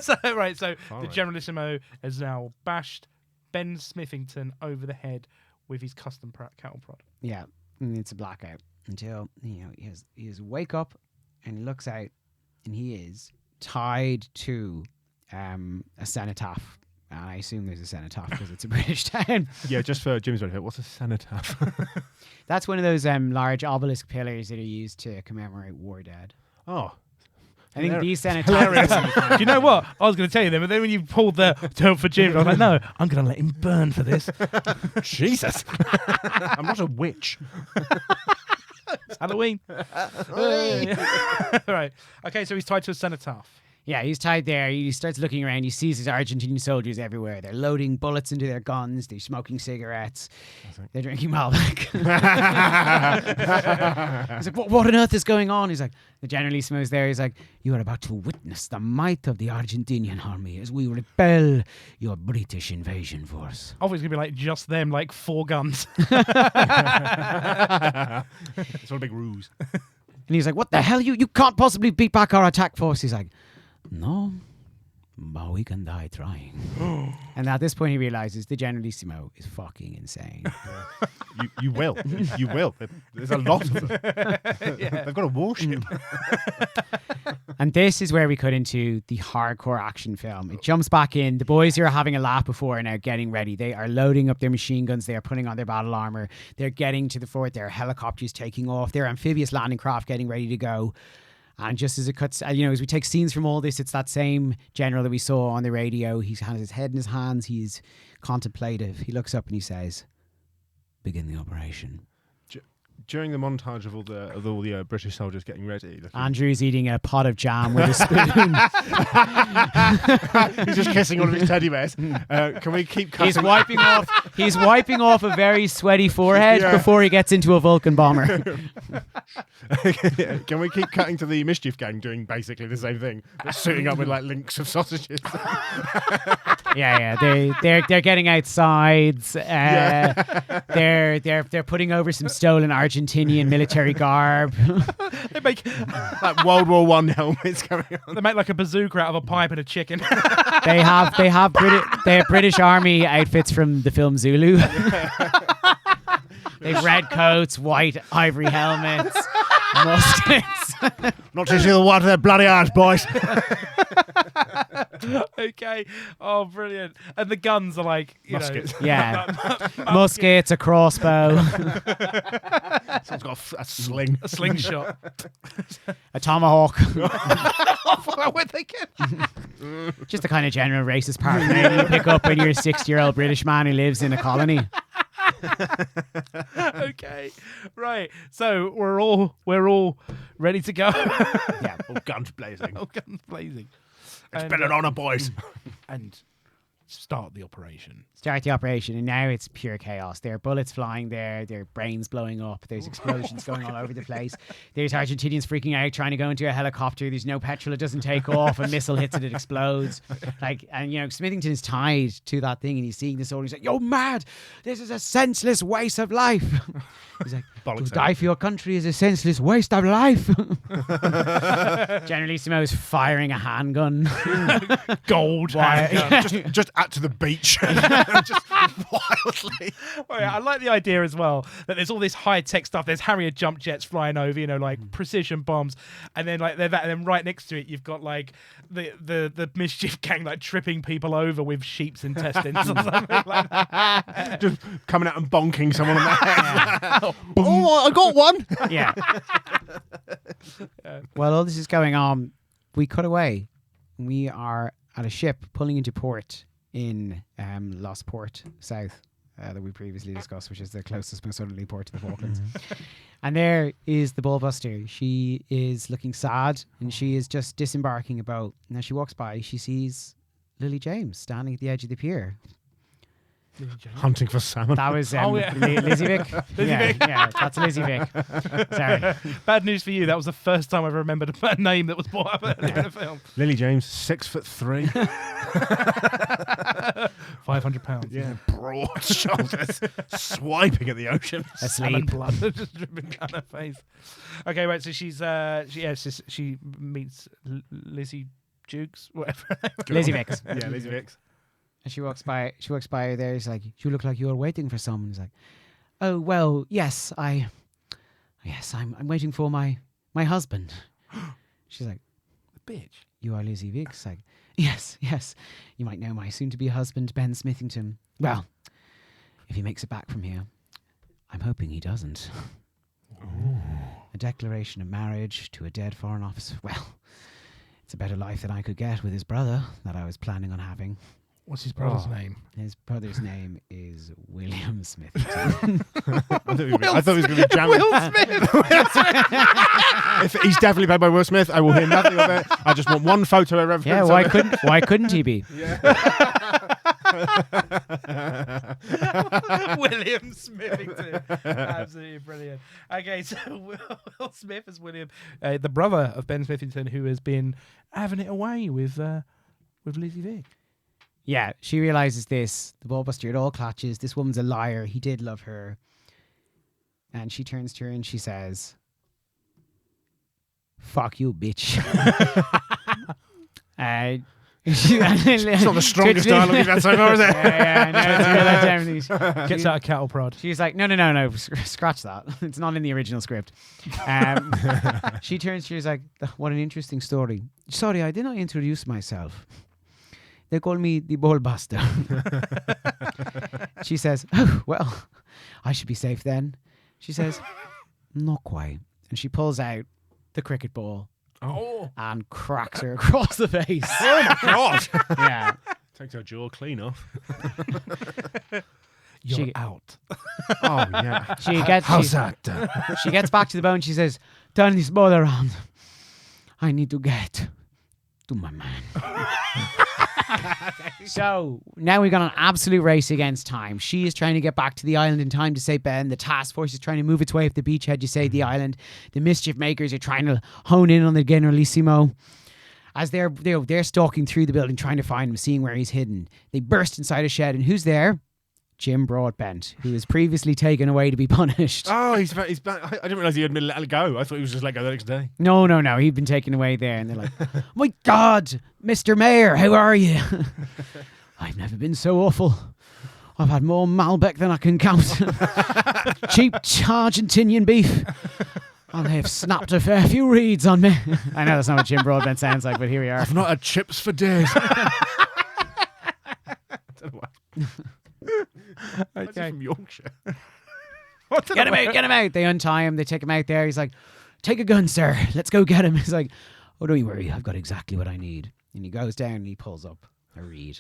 So the Generalissimo has now bashed Ben Smithington over the head with his custom cattle prod. Yeah, and it's a blackout until he has wake up and he looks out and he is tied to a cenotaph. And I assume there's a cenotaph because it's a British town. Yeah, just for Jim's benefit, what's a cenotaph? That's one of those large obelisk pillars that are used to commemorate war dead. Oh. I think these cenotaphs. Do you know what? I was going to tell you them, but then when you pulled the term for Jim, I was like, no, I'm going to let him burn for this. Jesus. I'm not a witch. It's Halloween. Right. Okay, so he's tied to a cenotaph. Yeah, he's tied there. He starts looking around. He sees his Argentinian soldiers everywhere. They're loading bullets into their guns. They're smoking cigarettes. They're drinking Malbec. He's like, what on earth is going on? He's like, the Generalissimo is there. He's like, you are about to witness the might of the Argentinian army as we repel your British invasion force. Obviously, going to be like just them, like 4 guns. It's all a big ruse. And he's like, what the hell? You can't possibly beat back our attack force. He's like, no, but we can die trying. And at this point he realizes the Generalissimo is fucking insane. You will. You will. There's a lot of them. Yeah. They've got a warship. And this is where we cut into the hardcore action film. It jumps back in. The boys who are having a laugh before are now getting ready. They are loading up their machine guns. They are putting on their battle armor. They're getting to the fort. Their helicopters taking off. Their amphibious landing craft getting ready to go. And just as it cuts, as we take scenes from all this, it's that same general that we saw on the radio. He has his head in his hands. He's contemplative. He looks up and he says, begin the operation. During the montage of all the British soldiers getting ready, Andrew's eating a pot of jam with a spoon. He's just kissing all of his teddy bears. Can we keep cutting? He's wiping off a very sweaty forehead before he gets into a Vulcan bomber. Can we keep cutting to the Mischief Gang doing basically the same thing, but suiting up with like links of sausages? Yeah. They're getting out sides. They're putting over some stolen Argentinian military garb. They make like World War I helmets coming on. They make like a bazooka out of a pipe and a chicken. They have British Army outfits from the film Zulu. They've red coats, white ivory helmets, muskets. Not to see the white of their bloody eyes, boys. Okay. Oh, brilliant. And the guns are like, Muskets. Yeah. Muskets, a crossbow, Someone's got a sling. a slingshot. a tomahawk. What were they getting? Just the kind of general racist paraphernalia you pick up when you're a 60-year-old British man who lives in a colony. Okay. Right. So we're all ready to go. Yeah. All guns blazing. All guns blazing. Expect it on her, boys. And start the operation. Start the operation, and now it's pure chaos. There are bullets flying there, there are brains blowing up, there's explosions going all over the place. There's Argentinians freaking out trying to go into a helicopter. There's no petrol, it doesn't take off. A missile hits it, it explodes. And Smithington is tied to that thing, and he's seeing this all. He's like, "You're mad! This is a senseless waste of life." He's like, "To die for your country is a senseless waste of life." Generalissimo is firing a handgun. Gold handgun. Just out to the beach. Just wildly. Well, yeah, I like the idea as well that there's all this high-tech stuff. There's Harrier jump jets flying over, like precision bombs, and then like and then right next to it you've got like the mischief gang like tripping people over with sheep's intestines or something like that. Just coming out and bonking someone on the head. Oh, I got one. Yeah. While all this is going on, we cut away. We are at a ship pulling into port in Losport South that we previously discussed, which is the closest most southerly port to the Falklands. And there is the ballbuster. She is looking sad, and she is just disembarking a boat. And as she walks by, she sees Lily James standing at the edge of the pier. Hunting for salmon. That was yeah. Lizzie Vick. Vick. Yeah, that's Lizzie Vick. Sorry. Bad news for you. That was the first time I ever remembered a name that was brought up earlier in the film. Lily James, 6'3". 500 pounds. Yeah, broad shoulders, swiping at the ocean. Salmon Asleep. blood just dripping down her face. Okay, right. So she meets Lizzie Jukes, whatever. Lizzie Vicks. Yeah, Lizzie Vicks. And she walks by her there. He's like, "You look like you're waiting for someone." He's like, "Oh well, yes, I'm waiting for my husband." She's like, The bitch. "You are Lizzie Viggs?" Like, yes. You might know my soon-to-be husband, Ben Smithington. Well, if he makes it back from here, I'm hoping he doesn't. Ooh. A declaration of marriage to a dead foreign officer. Well, it's a better life than I could get with his brother that I was planning on having. What's his brother's name? His brother's name is William Smithington. I thought he was going to be jamming. Will Smith. If he's definitely played by Will Smith, I will hear nothing of it. I just want one photo of reference. Yeah, why couldn't he be? William Smithington. Absolutely brilliant. Okay, so Will Smith is William, the brother of Ben Smithington, who has been having it away with Lizzie Vick. Yeah, she realizes this. The ballbuster, it all clutches. This woman's a liar. He did love her. And she turns to her and she says, "Fuck you, bitch." It's not the strongest dialogue you've had so far, is it? Yeah, no, it's real. Gets out a cattle prod. She's like, no, scratch that. It's not in the original script. She turns to her, she's like, "What an interesting story. Sorry, I did not introduce myself. They call me the ballbuster." She says, "Oh, well, I should be safe then." She says, "Not quite." And she pulls out the cricket ball and cracks her across the face. Oh my god! Yeah. Takes her jaw clean off. You're out. Oh yeah. How's that? She gets back to the boat and she says, "Turn this boat around. I need to get to my man." So now we've got an absolute race against time. She is trying to get back to the island in time to save Ben. The task force is trying to move its way up the beachhead to save the island. The mischief makers are trying to hone in on the Generalissimo. As they're stalking through the building, trying to find him, seeing where he's hidden. They burst inside a shed, and who's there? Jim Broadbent, who was previously taken away to be punished. Oh, he's back. I didn't realise he had been let go. I thought he was just let go the next day. No. He'd been taken away there. And they're like, "My God, Mr. Mayor, how are you?" "I've never been so awful. I've had more Malbec than I can count." cheap Argentinian beef. And they've snapped a fair few reeds on me. I know that's not what Jim Broadbent sounds like, but here we are. I've not had chips for days. Okay. From Yorkshire. Get him out. They untie him. They take him out there. He's like, take a gun, sir. Let's go get him. He's like, oh, don't you worry. I've got exactly what I need. And he goes down and he pulls up a reed.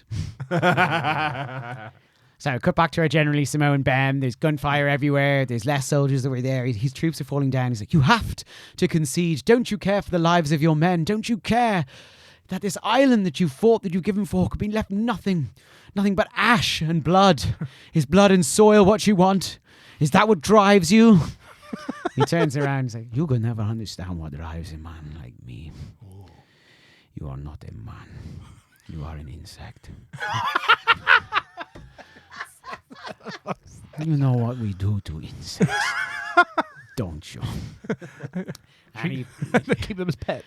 So cut back to our Generalissimo and Ben. There's gunfire everywhere. There's less soldiers that were there. His troops are falling down. He's like, you have to concede. Don't you care for the lives of your men? Don't you care that this island that you fought, that you've given for, could be left nothing but ash and blood? Is blood and soil what you want? Is that what drives you? He turns around and says, you will never understand what drives a man like me. You are not a man. You are an insect. You know what we do to insects, don't you? And Keep them as pets.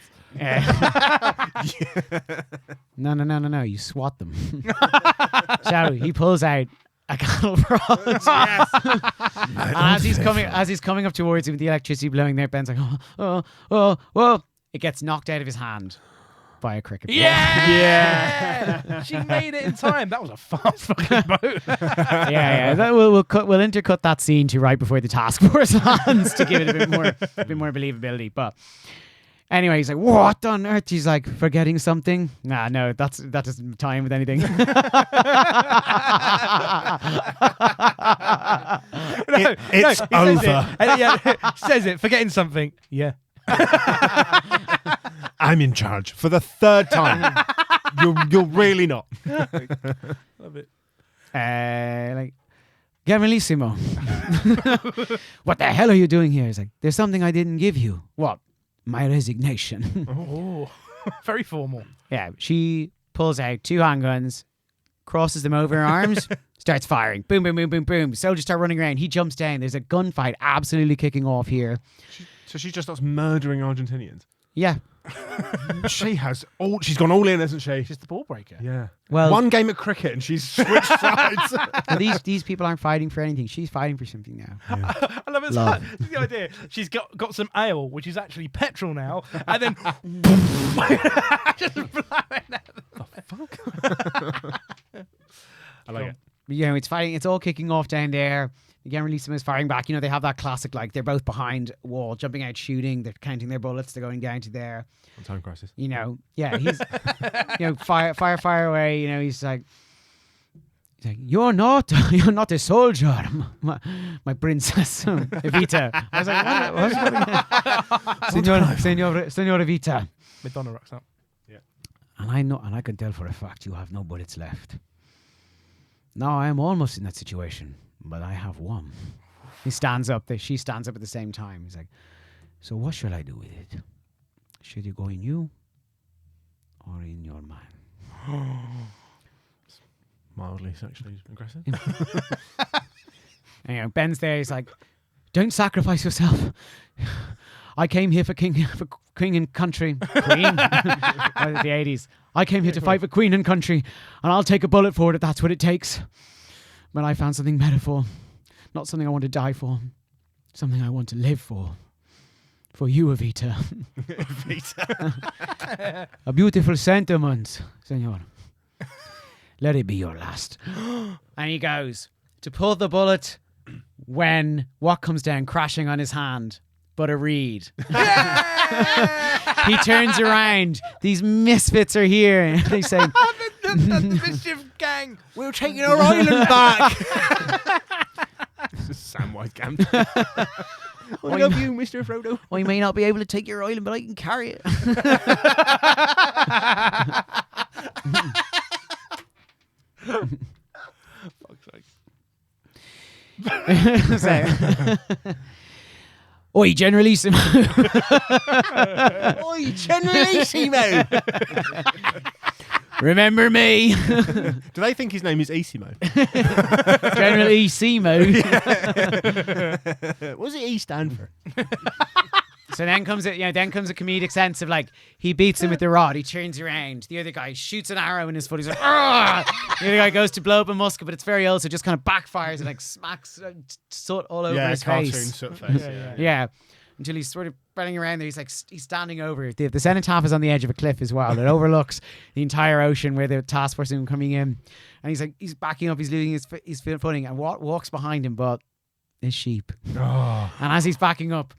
No. You swat them. So he pulls out a cattle prod. Yes. And as he's coming up towards him with the electricity blowing there, Ben's like, oh. It gets knocked out of his hand by a cricket ball. Yeah. She made it in time. That was a fast fucking boat. Yeah. We'll intercut that scene to right before the task force lands to give it a bit more believability. But anyway, he's like, what on earth? He's like, forgetting something? No, that doesn't tie in with anything. It's over. Says it, forgetting something. Yeah. I'm in charge for the third time. You're really not. Love it. Like, Generalissimo. What the hell are you doing here? He's like, there's something I didn't give you. What? My resignation. Oh, very formal. Yeah, she pulls out 2 handguns, crosses them over her arms, starts firing. Boom, boom, boom, boom, boom. Soldiers start running around. He jumps down. There's a gunfight absolutely kicking off here. So she just starts murdering Argentinians. Yeah. She's gone all in, hasn't she? She's the ball breaker. Yeah. Well, one game of cricket and she's switched sides. Well, these people aren't fighting for anything. She's fighting for something now. Yeah. I love it. The idea. She's got some ale, which is actually petrol now, and then just blowing out. The fuck? I like it. You know, it's fighting. It's all kicking off down there. The Generalissimo is firing back. You know, they have that classic, like, they're both behind a wall, jumping out, shooting. They're counting their bullets. They're going down to there. On time crisis. You know, yeah, he's, fire away. You know, he's like, you're not a soldier, my princess, Evita. I was like, what? Senor Evita. Madonna rocks up. Yeah. And I can tell for a fact you have no bullets left. Now I am almost in that situation, but I have one. He stands up. She stands up at the same time. He's like, so what shall I do with it? Should you go in you or in your mind? Mildly sexually aggressive. And, you know, Ben's there. He's like, don't sacrifice yourself. I came here for king and country. Queen? The 80s. I came here to fight for queen and country, and I'll take a bullet for it if that's what it takes. But I found something better for. Not something I want to die for. Something I want to live for. For you, Evita. Evita. A beautiful sentiment, senor. Let it be your last. And he goes to pull the bullet when what comes down crashing on his hand? But a reed. He turns around. These misfits are here. And they say, the mischief gang. we're taking our island back. This is Samwise Gamgee. I love you, Mr. Frodo. I may not be able to take your island, but I can carry it. Fuck's sake. Oi, Generalissimo. Oi, Generalissimo. Remember me. Do they think his name is Isimo? Generalissimo. What does it E stand for? So then comes a comedic sense of like he beats him with the rod. He turns around. The other guy shoots an arrow in his foot. He's like, "Argh!" The other guy goes to blow up a musket, but it's very old, so it just kind of backfires and like smacks soot all over his cartoon face. soot face. Yeah. Until he's sort of running around there. He's standing over. The cenotaph is on the edge of a cliff as well. It overlooks the entire ocean where the task force is coming in. And he's backing up. He's losing his footing. And walks behind him, but his sheep. Oh. And as he's backing up,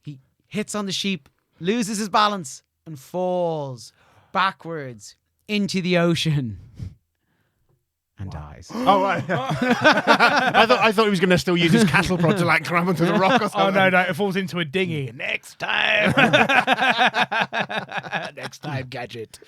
he hits on the sheep, loses his balance, and falls backwards into the ocean. And dies. Oh, right. I thought he was going to still use his cattle prod to like grab onto the rock or something. Oh no, it falls into a dinghy. Next time. Next time, Gadget.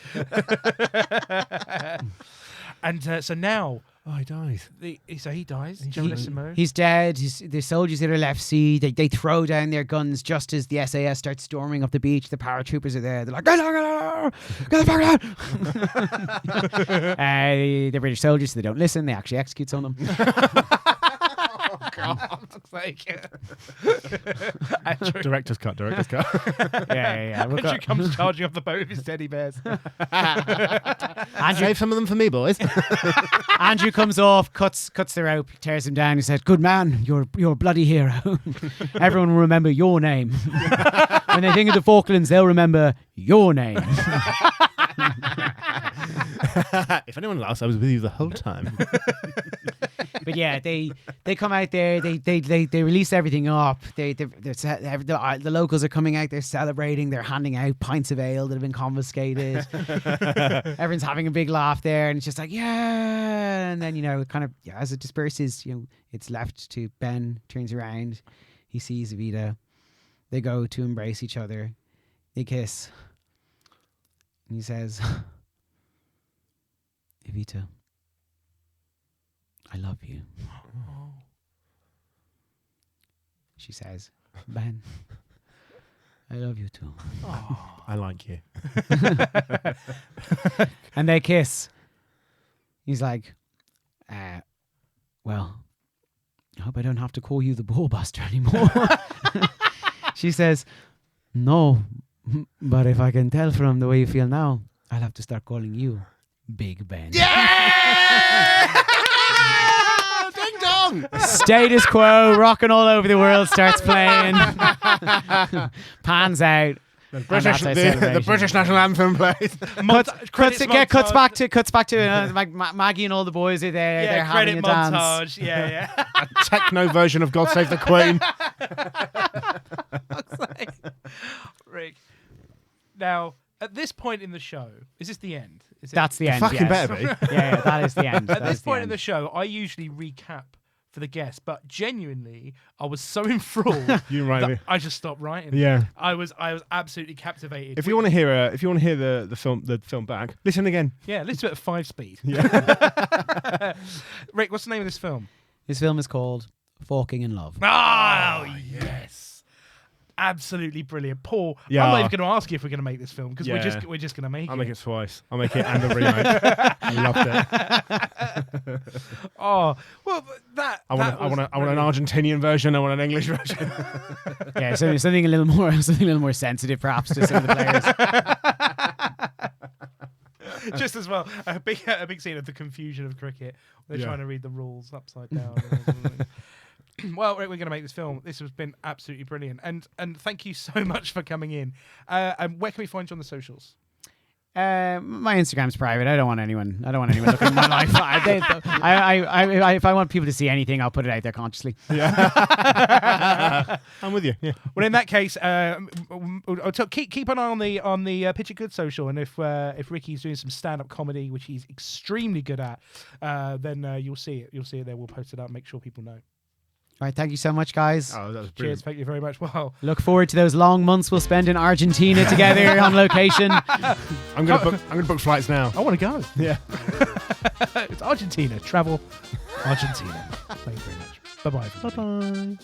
And so now, he dies. So he dies. Generalissimo. He's dead. The soldiers that are left see. They throw down their guns just as the SAS starts storming up the beach. The paratroopers are there. They're like, get the fuck out! They're British soldiers, so they don't listen. They actually execute some of them. Oh God! Director's cut. Yeah. Andrew comes charging off the boat with his teddy bears. Save some of them for me, boys. Andrew comes off, cuts the rope, tears him down. He said, "Good man, you're a bloody hero. Everyone will remember your name. When they think of the Falklands, they'll remember your name." If anyone laughs, I was with you the whole time. But yeah, they come out there. They release everything up. The locals are coming out. They're celebrating. They're handing out pints of ale that have been confiscated. Everyone's having a big laugh there, and it's just like, yeah. And then as it disperses, it's left to Ben. Turns around, he sees Evita. They go to embrace each other. They kiss, and he says, "Evita, I love you." She says, "Ben, I love you too." I like you. And they kiss. He's like, well, I hope I don't have to call you the ballbuster anymore. She says, "No, but if I can tell from the way you feel now, I'll have to start calling you Big Ben." Yeah! Ding dong! Status quo, rocking all over the world starts playing. Pans out. The British national anthem plays. Cuts back to Maggie and all the boys are there. Yeah, they're having a montage. dance. Yeah. A techno version of God Save the Queen. Rick. Now, at this point in the show, is this the end? That's the end. Fucking yes. better be. Yeah, that is the end. At this point in the show, I usually recap for the guests, but genuinely, I was so enthralled You write me. that I just stopped writing. Yeah. I was absolutely captivated. If you want to hear the film back, listen again. Yeah, listen to it at 5 speed. Yeah. Rick, what's the name of this film? This film is called Falking in Love. Oh, yes. Absolutely brilliant. Paul, Yeah. I'm not even going to ask you if we're going to make this film because Yeah. we're just going to make I'll it. make it twice. I'll make it and a remake. I loved it. Oh, well, I want an Argentinian version. I want an English version. Yeah, so something a little more sensitive, perhaps, to some of the players. Just as well, a big scene of the confusion of cricket. They're trying to read the rules upside down. Well, Rick, we're going to make this film. This has been absolutely brilliant, and thank you so much for coming in. And where can we find you on the socials? My Instagram's private. I don't want anyone looking at my life. If I want people to see anything, I'll put it out there consciously. Yeah. I'm with you. Yeah. Well, in that case, keep an eye on the Pitch It Good social, and if Ricky's doing some stand-up comedy, which he's extremely good at, then you'll see it. You'll see it there. We'll post it up. Make sure people know. All right, thank you so much, guys. Oh, that was brilliant. Cheers, thank you very much. Wow. Look forward to those long months we'll spend in Argentina together on location. I'm gonna book flights now. I want to go. Yeah. It's Argentina. Travel Argentina. Thank you very much. Bye-bye. Bye-bye.